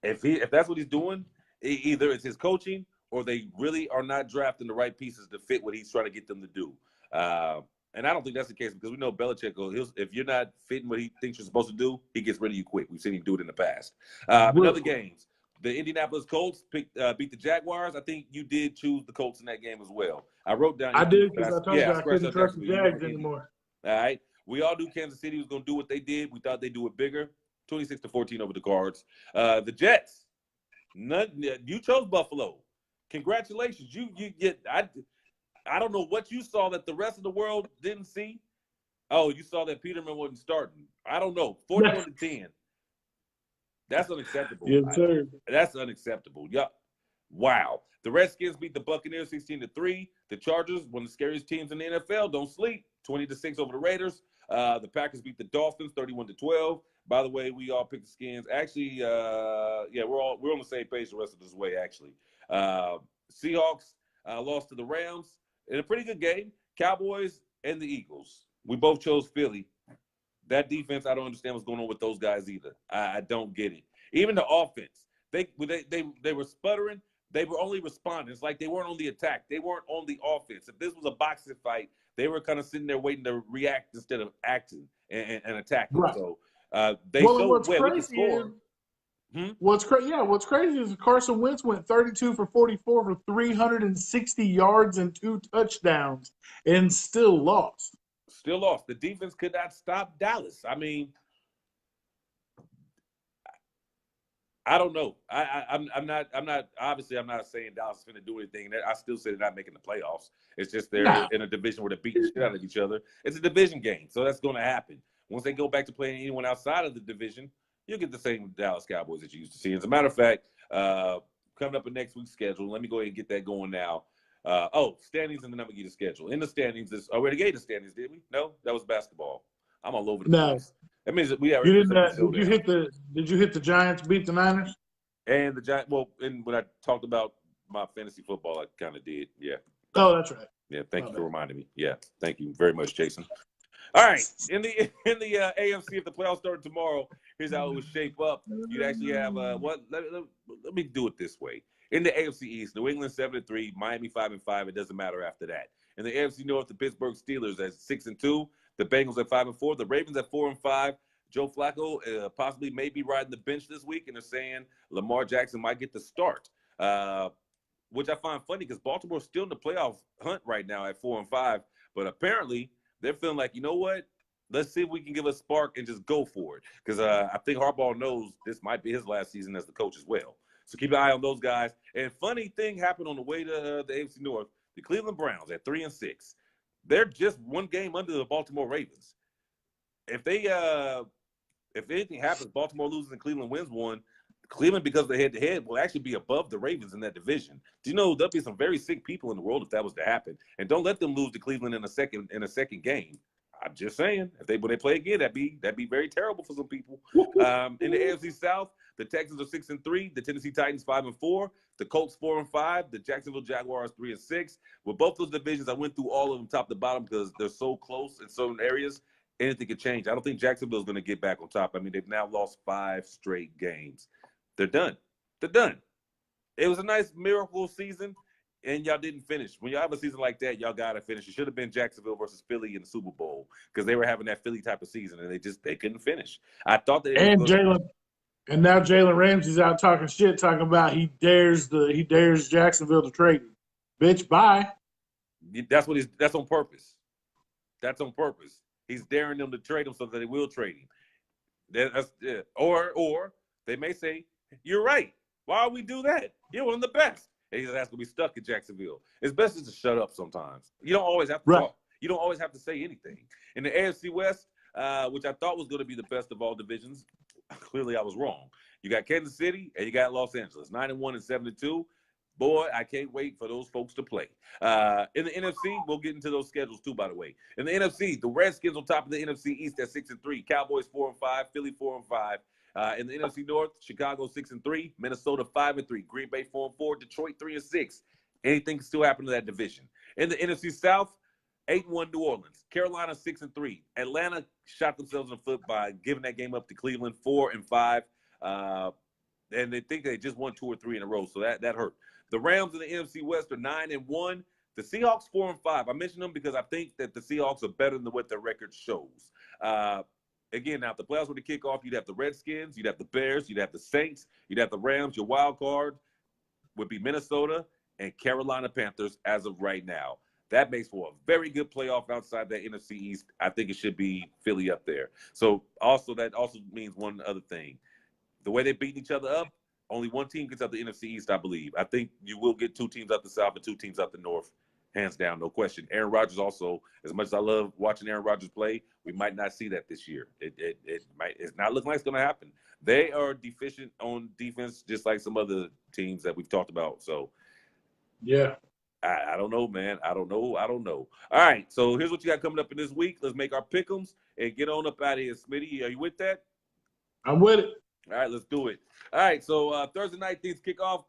If that's what he's doing, either it's his coaching or they really are not drafting the right pieces to fit what he's trying to get them to do. And I don't think that's the case because we know Belichick, if you're not fitting what he thinks you're supposed to do, he gets rid of you quick. We've seen him do it in the past. In other games, the Indianapolis Colts beat the Jaguars. I think you did choose the Colts in that game as well. I wrote down. I did because I told you I couldn't trust the Jags anymore. All right. We all knew Kansas City was going to do what they did. We thought they'd do it bigger. 26-14 over the Cards. The Jets. You chose Buffalo. Congratulations. You get I don't know what you saw that the rest of the world didn't see. Oh, you saw that Peterman wasn't starting. I don't know. 41-10. That's unacceptable. Yes, sir. That's unacceptable. Yeah. Wow. The Redskins beat the Buccaneers 16-3. The Chargers, one of the scariest teams in the NFL, don't sleep. 20-6 over the Raiders. The Packers beat the Dolphins 31-12. By the way, we all picked the Skins. Actually, we're on the same page the rest of this way, actually. Seahawks lost to the Rams in a pretty good game. Cowboys and the Eagles. We both chose Philly. That defense, I don't understand what's going on with those guys either. I don't get it. Even the offense, they were sputtering. They were only responding. It's like they weren't on the attack. They weren't on the offense. If this was a boxing fight, they were kind of sitting there waiting to react instead of acting and attacking. Right. So they showed we can score. What's crazy is Carson Wentz went 32 for 44 for 360 yards and 2 touchdowns and still lost. Still lost. The defense could not stop Dallas. I mean, I don't know. I'm not obviously I'm not saying Dallas is going to do anything. I still say they're not making the playoffs. It's just they're in a division where they're beating the shit out of each other. It's a division game, so that's going to happen. Once they go back to playing anyone outside of the division, you'll get the same Dallas Cowboys that you used to see. As a matter of fact, coming up in next week's schedule, let me go ahead and get that going now. Standings, and then I'm going to get the schedule. In the standings, we already gave the standings, did we? No, that was basketball. I'm all over the place. That means that we already Did you hit the Giants beat the Niners? And the Giants, and when I talked about my fantasy football, I kind of did, yeah. Oh, that's right. Yeah, thank you for reminding me. Yeah, thank you very much, Jason. All right, in the AFC, if the playoffs start tomorrow, here's how it would shape up. You'd actually have let me do it this way. In the AFC East, New England 7-3, Miami 5-5. It doesn't matter after that. In the AFC North, the Pittsburgh Steelers at 6-2, the Bengals at 5-4, the Ravens at 4-5. Joe Flacco possibly may be riding the bench this week, and they're saying Lamar Jackson might get the start, which I find funny because Baltimore's still in the playoff hunt right now at 4-5. But apparently they're feeling like, you know what? Let's see if we can give a spark and just go for it. Because I think Harbaugh knows this might be his last season as the coach as well. So keep an eye on those guys. And funny thing happened on the way to the AFC North. The Cleveland Browns at 3-6. They're just one game under the Baltimore Ravens. If anything happens, Baltimore loses and Cleveland wins one, Cleveland, because of the head-to-head, will actually be above the Ravens in that division. Do you know there'll be some very sick people in the world if that was to happen? And don't let them lose to Cleveland in a second game. I'm just saying, when they play again, that'd be very terrible for some people. In the AFC South, the Texans are 6-3, the Tennessee Titans 5-4, the Colts 4-5, the Jacksonville Jaguars 3-6. With both those divisions, I went through all of them top to bottom because they're so close in certain areas. Anything could change. I don't think Jacksonville's going to get back on top. I mean, they've now lost 5 straight games. They're done. They're done. It was a nice miracle season, and y'all didn't finish. When y'all have a season like that, y'all got to finish. It should have been Jacksonville versus Philly in the Super Bowl because they were having that Philly type of season, and they couldn't finish. I thought that and now Jalen Ramsey's out talking shit, talking about he dares Jacksonville to trade him. Bitch, bye. That's on purpose. That's on purpose. He's daring them to trade him so that they will trade him. Or they may say, "You're right. Why would we do that? You're one of the best." And he's going to be stuck in Jacksonville. It's best just to shut up sometimes. You don't always have to talk. You don't always have to say anything. In the AFC West, which I thought was going to be the best of all divisions, clearly I was wrong. You got Kansas City and you got Los Angeles, 9-1 and 7-2. Boy, I can't wait for those folks to play. In the NFC, we'll get into those schedules too, by the way. In the NFC, the Redskins on top of the NFC East at 6-3, Cowboys 4-5, Philly 4-5. In the NFC North, Chicago 6-3, Minnesota 5-3, Green Bay 4-4, Detroit 3-6. Anything can still happen to that division. In the NFC South, 8-1 New Orleans, Carolina 6-3. Atlanta shot themselves in the foot by giving that game up to Cleveland 4-5. And they think they just won 2 or 3 in a row, so that hurt. The Rams in the NFC West are 9-1. The Seahawks 4-5. I mention them because I think that the Seahawks are better than what their record shows. Again, now if the playoffs were to kick off, you'd have the Redskins, you'd have the Bears, you'd have the Saints, you'd have the Rams. Your wild card would be Minnesota and Carolina Panthers as of right now. That makes for a very good playoff outside that NFC East. I think it should be Philly up there. So that also means one other thing. The way they're beating each other up, only one team gets out the NFC East, I believe. I think you will get 2 teams out the South and 2 teams out the North. Hands down, no question. Aaron Rodgers also, as much as I love watching Aaron Rodgers play, we might not see that this year. It's not looking like it's going to happen. They are deficient on defense, just like some other teams that we've talked about. So, yeah. I don't know, man. I don't know. All right, so here's what you got coming up in this week. Let's make our pick'ems and get on up out of here, Smitty. Are you with that? I'm with it. All right, let's do it. All right, so Thursday night things kick off.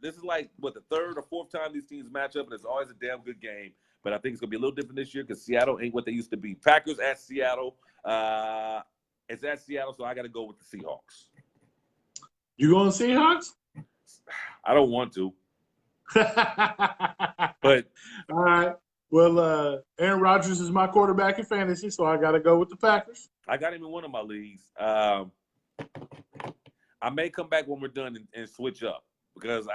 This is like the third or fourth time these teams match up, and it's always a damn good game. But I think it's gonna be a little different this year because Seattle ain't what they used to be. Packers at Seattle. It's at Seattle, so I got to go with the Seahawks. You going Seahawks? I don't want to, but all right. Well, Aaron Rodgers is my quarterback in fantasy, so I got to go with the Packers. I got him in one of my leagues. I may come back when we're done and switch up because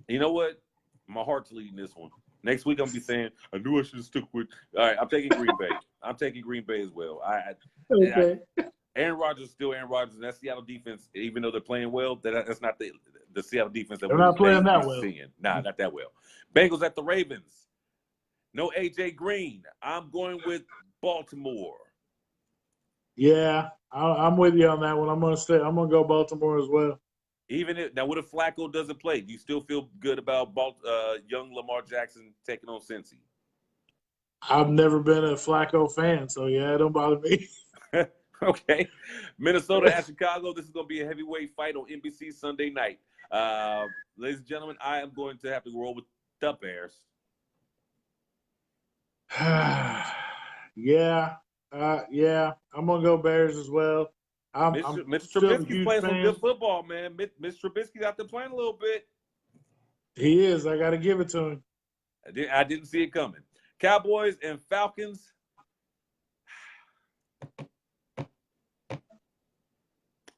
you know what? My heart's leading this one. Next week I'm gonna be saying I knew I should have stuck with. All right, I'm taking Green Bay. I'm taking Green Bay as well. Okay. Aaron Rodgers is still Aaron Rodgers, and that Seattle defense, even though they're playing well, that's not the Seattle defense that they're not playing that well. Seeing. Nah, not that well. Bengals at the Ravens. No AJ Green. I'm going with Baltimore. Yeah, I'm with you on that one. I'm gonna go Baltimore as well. Now, what if Flacco doesn't play? Do you still feel good about young Lamar Jackson taking on Cincy? I've never been a Flacco fan, so yeah, it don't bother me. Okay. Minnesota at Chicago. This is going to be a heavyweight fight on NBC Sunday night. Ladies and gentlemen, I am going to have to roll with the Bears. Yeah, I'm going to go Bears as well. Mr. Trubisky's playing some good football, man. Mr. Trubisky's out there playing a little bit. He is. I got to give it to him. I didn't see it coming. Cowboys and Falcons.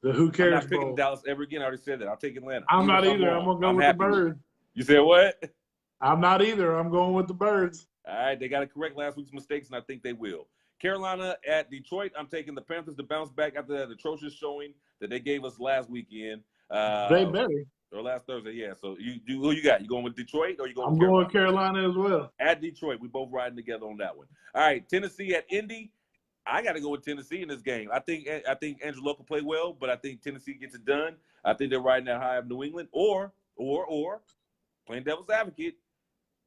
Who cares? I'm not picking Dallas ever again. I already said that. I'll take Atlanta. I'm not either. I'm going to go with the Birds. You said what? I'm not either. I'm going with the Birds. All right. They got to correct last week's mistakes, and I think they will. Carolina at Detroit. I'm taking the Panthers to bounce back after that atrocious showing that they gave us last weekend. They better. Or last Thursday, yeah. So who you got? You going with Detroit or you going? I'm going with Carolina as well. At Detroit, we both riding together on that one. All right, Tennessee at Indy. I got to go with Tennessee in this game. I think Andrew Luck will play well, but I think Tennessee gets it done. I think they're riding that high of New England, or playing devil's advocate,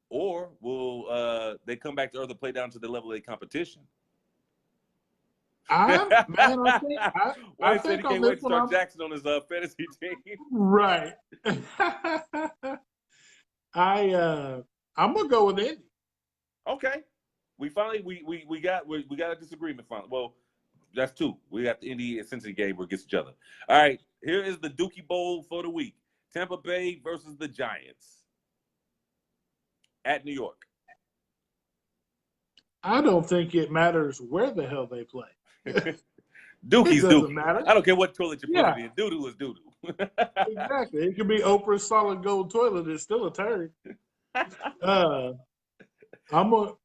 or will they come back to earth and play down to the level of their competition? I said he can't wait to start Jackson on his fantasy team. Right. I'm gonna go with Indy. Okay. We got a disagreement finally. Well, that's two. We got the Indy and Cincinnati game where it gets each other. All right. Here is the Dookie Bowl for the week. Tampa Bay versus the Giants at New York. I don't think it matters where the hell they play. Dookie's Dookie. Matter. I don't care what toilet you put it in. Doo-doo is doo-doo. Exactly. It could be Oprah's solid gold toilet. It's still a turd. I'm gonna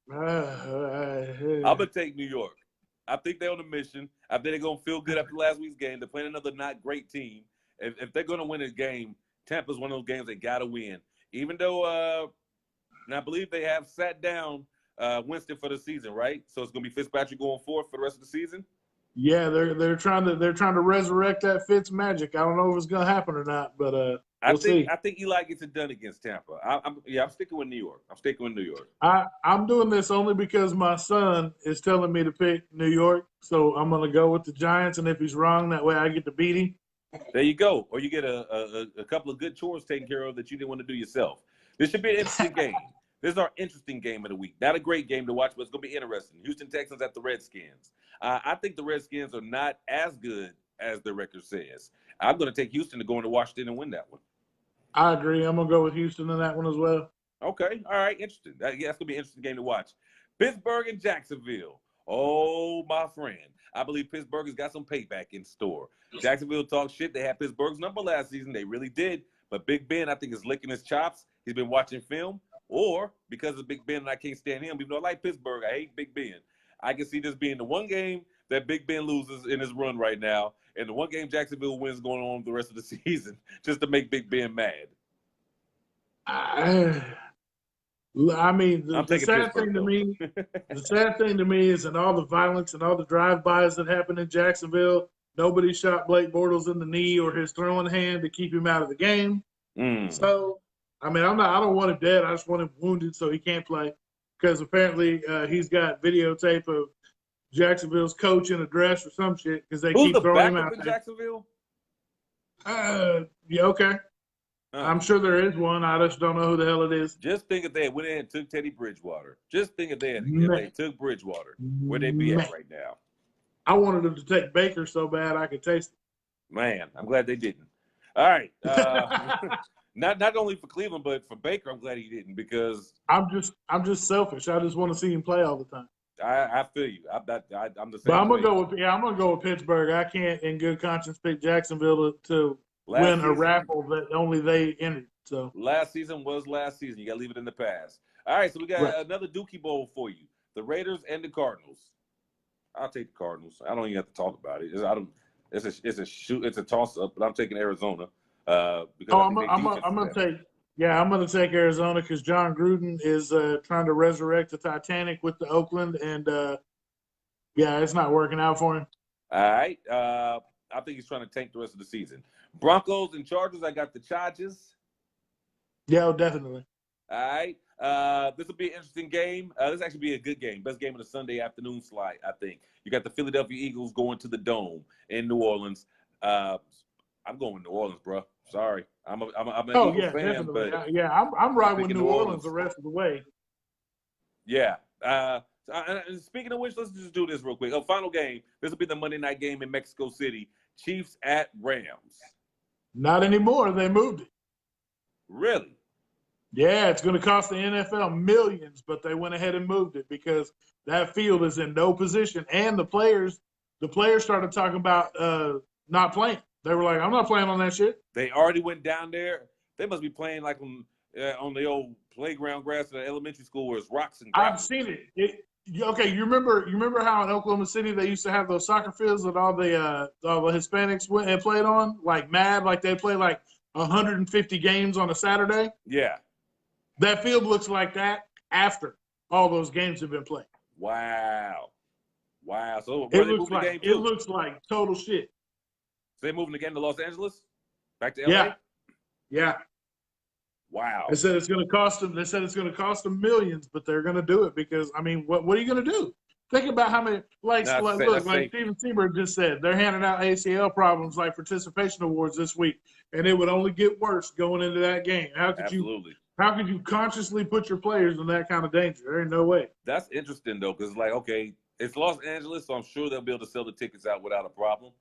take New York. I think they're on a mission. I think they're gonna feel good after last week's game. They're playing another not great team. If they're gonna win this game, Tampa's one of those games they gotta win. Even though, and I believe they have sat down Winston for the season, right? So it's gonna be Fitzpatrick going forward for the rest of the season. Yeah, they're trying to resurrect that Fitz magic. I don't know if it's gonna happen or not, but I see. think Eli gets it done against Tampa. I'm sticking with New York. I'm doing this only because my son is telling me to pick New York, so I'm gonna go with the Giants. And if he's wrong, that way I get to beat him. There you go. Or you get a couple of good chores taken care of that you didn't want to do yourself. This should be an interesting game. This is our interesting game of the week. Not a great game to watch, but it's going to be interesting. Houston Texans at the Redskins. I think the Redskins are not as good as the record says. I'm going to take Houston to go into Washington and win that one. I agree. I'm going to go with Houston in that one as well. Okay. All right. Interesting. That's going to be an interesting game to watch. Pittsburgh and Jacksonville. Oh, my friend. I believe Pittsburgh has got some payback in store. Jacksonville talked shit. They had Pittsburgh's number last season. They really did. But Big Ben, I think, is licking his chops. He's been watching film. Or because of Big Ben and I can't stand him, even though I like Pittsburgh, I hate Big Ben. I can see this being the one game that Big Ben loses in his run right now, and the one game Jacksonville wins going on the rest of the season, just to make Big Ben mad. I mean, the sad thing to me, the sad thing to me is in all the violence and all the drive-bys that happened in Jacksonville, nobody shot Blake Bortles in the knee or his throwing hand to keep him out of the game. So, I mean, I don't want him dead. I just want him wounded so he can't play. Because apparently he's got videotape of Jacksonville's coach in a dress or some shit because they Who's keep the throwing him backup out in there. Jacksonville? Yeah, okay. I'm sure there is one. I just don't know who the hell it is. Just think if they went in and took Teddy Bridgewater. Just think if they took Bridgewater, where they be at right now? I wanted them to take Baker so bad I could taste it. Man, I'm glad they didn't. All right. Not only for Cleveland, but for Baker, I'm glad he didn't because I'm just selfish. I just want to see him play all the time. I feel you. I'm the same. But I'm gonna go with Pittsburgh. I can't, in good conscience, pick Jacksonville to win a raffle that only they entered. So last season was last season. You got to leave it in the past. All right, so we got another Dookie Bowl for you: the Raiders and the Cardinals. I'll take the Cardinals. I don't even have to talk about it. It's a toss up, but I'm taking Arizona. I'm gonna take Arizona because John Gruden is trying to resurrect the Titanic with the Oakland, and it's not working out for him. All right, I think he's trying to tank the rest of the season. Broncos and Chargers. I got the Chargers. Yeah, definitely. All right. This will be an interesting game. This actually be a good game. Best game of the Sunday afternoon slate, I think. You got the Philadelphia Eagles going to the Dome in New Orleans. I'm going with New Orleans, bro. Sorry. I'm an Eagles fan, definitely. but I'm riding with New Orleans the rest of the way. Yeah. And speaking of which, let's just do this real quick. Final game. This will be the Monday night game in Mexico City. Chiefs at Rams. Not anymore. They moved it. Really? Yeah, it's going to cost the NFL millions, but they went ahead and moved it because that field is in no position. And the players started talking about not playing. They were like, I'm not playing on that shit. They already went down there. They must be playing like on the old playground grass at the elementary school where it's rocks and gravel. I've seen it. Okay, you remember how in Oklahoma City they used to have those soccer fields that all the Hispanics went and played on, like mad, like they play like 150 games on a Saturday? Yeah. That field looks like that after all those games have been played. Wow. So it looks like total shit. So they're moving the game to Los Angeles? Back to LA? Yeah. Wow. They said it's going to cost them. They said it's going to cost them millions, but they're going to do it because I mean, what are you going to do? Think about how many like Steven Seabird just said, they're handing out ACL problems like participation awards this week, and it would only get worse going into that game. How could you consciously put your players in that kind of danger? There ain't no way. That's interesting though, because it's Los Angeles, so I'm sure they'll be able to sell the tickets out without a problem.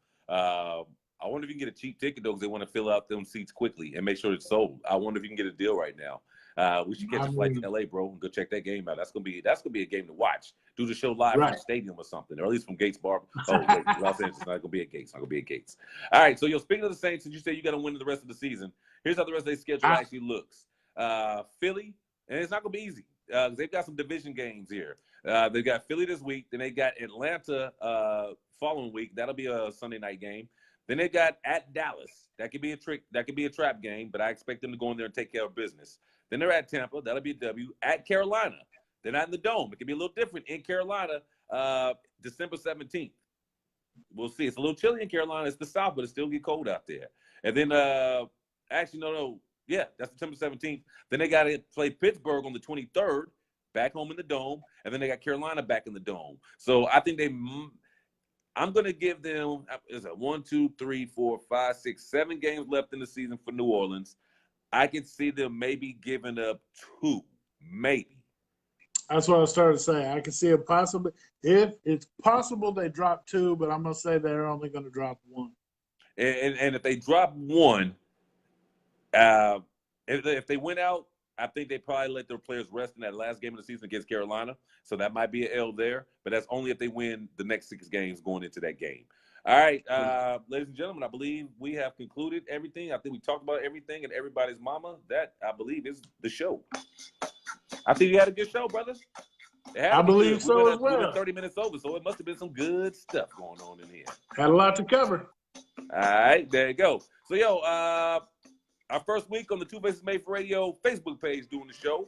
I wonder if you can get a cheap ticket though, because they want to fill out them seats quickly and make sure it's sold. I wonder if you can get a deal right now. We should catch a flight to LA, bro, and go check that game out. That's gonna be a game to watch. Do the show live from the stadium or something, or at least from Gates Bar. Oh wait, Los Angeles, not gonna be at Gates. All right, so speaking of the Saints, since you say you got to win the rest of the season, here's how the rest of their schedule actually looks. Philly, and it's not gonna be easy. They've got some division games here. They've got Philly this week, then they got Atlanta following week. That'll be a Sunday night game. Then they got at Dallas. That could be a trick. That could be a trap game, but I expect them to go in there and take care of business. Then they're at Tampa. That'll be a W. At Carolina. They're not in the Dome. It could be a little different in Carolina, December 17th. We'll see. It's a little chilly in Carolina. It's the South, but it still get cold out there. And then, actually, no. Yeah, that's September 17th. Then they got to play Pittsburgh on the 23rd, back home in the Dome. And then they got Carolina back in the Dome. So I think I'm going to give them, 1, 2, 3, 4, 5, 6, 7 games left in the season for New Orleans. I could see them maybe giving up 2, maybe. That's what I started to say. I can see it possibly. If it's possible they drop 2, but I'm going to say they're only going to drop 1. And if they drop 1, if they win out, I think they probably let their players rest in that last game of the season against Carolina. So that might be an L there, but that's only if they win the next 6 games going into that game. All right, ladies and gentlemen, I believe we have concluded everything. I think we talked about everything and everybody's mama. That, I believe, is the show. I think you had a good show, brothers. I believe so as well. We were 30 minutes over, so it must have been some good stuff going on in here. Had a lot to cover. All right, there you go. So, our first week on the 2Faces Made for Radio Facebook page doing the show.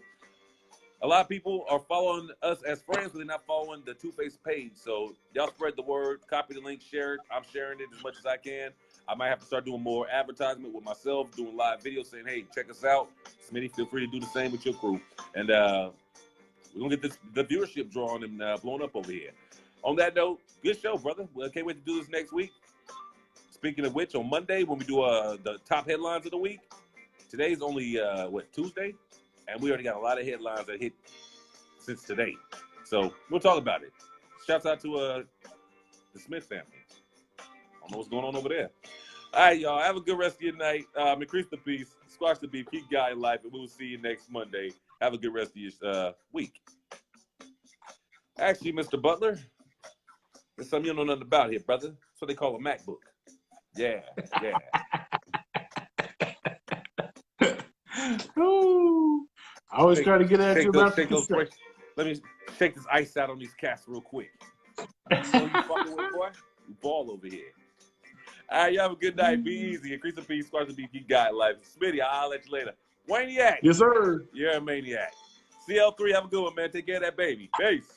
A lot of people are following us as friends, but they're not following the 2Face page. So y'all spread the word, copy the link, share it. I'm sharing it as much as I can. I might have to start doing more advertisement with myself, doing live videos saying, hey, check us out. Smitty, feel free to do the same with your crew. And we're going to get the viewership drawn and blown up over here. On that note, good show, brother. Well, can't wait to do this next week. Speaking of which, on Monday when we do the top headlines of the week, today's only Tuesday, and we already got a lot of headlines that hit since today. So we'll talk about it. Shouts out to the Smith family. I don't know what's going on over there. All right, y'all. Have a good rest of your night. Increase the peace, squash the beef, keep God in life, and we will see you next Monday. Have a good rest of your week. Actually, Mr. Butler, there's something you don't know nothing about here, brother. That's what they call a MacBook. Yeah. Ooh. I always try to get at you about the Let me shake this ice out on these cats real quick. You know you fucking with, boy? You ball over here. All right, you have a good night. Be easy. Increase the peace, squash the beef, keep God in life. Smitty, I'll let you later. Waniac. Yes, sir. You're a maniac. CL3, have a good one, man. Take care of that baby. Peace.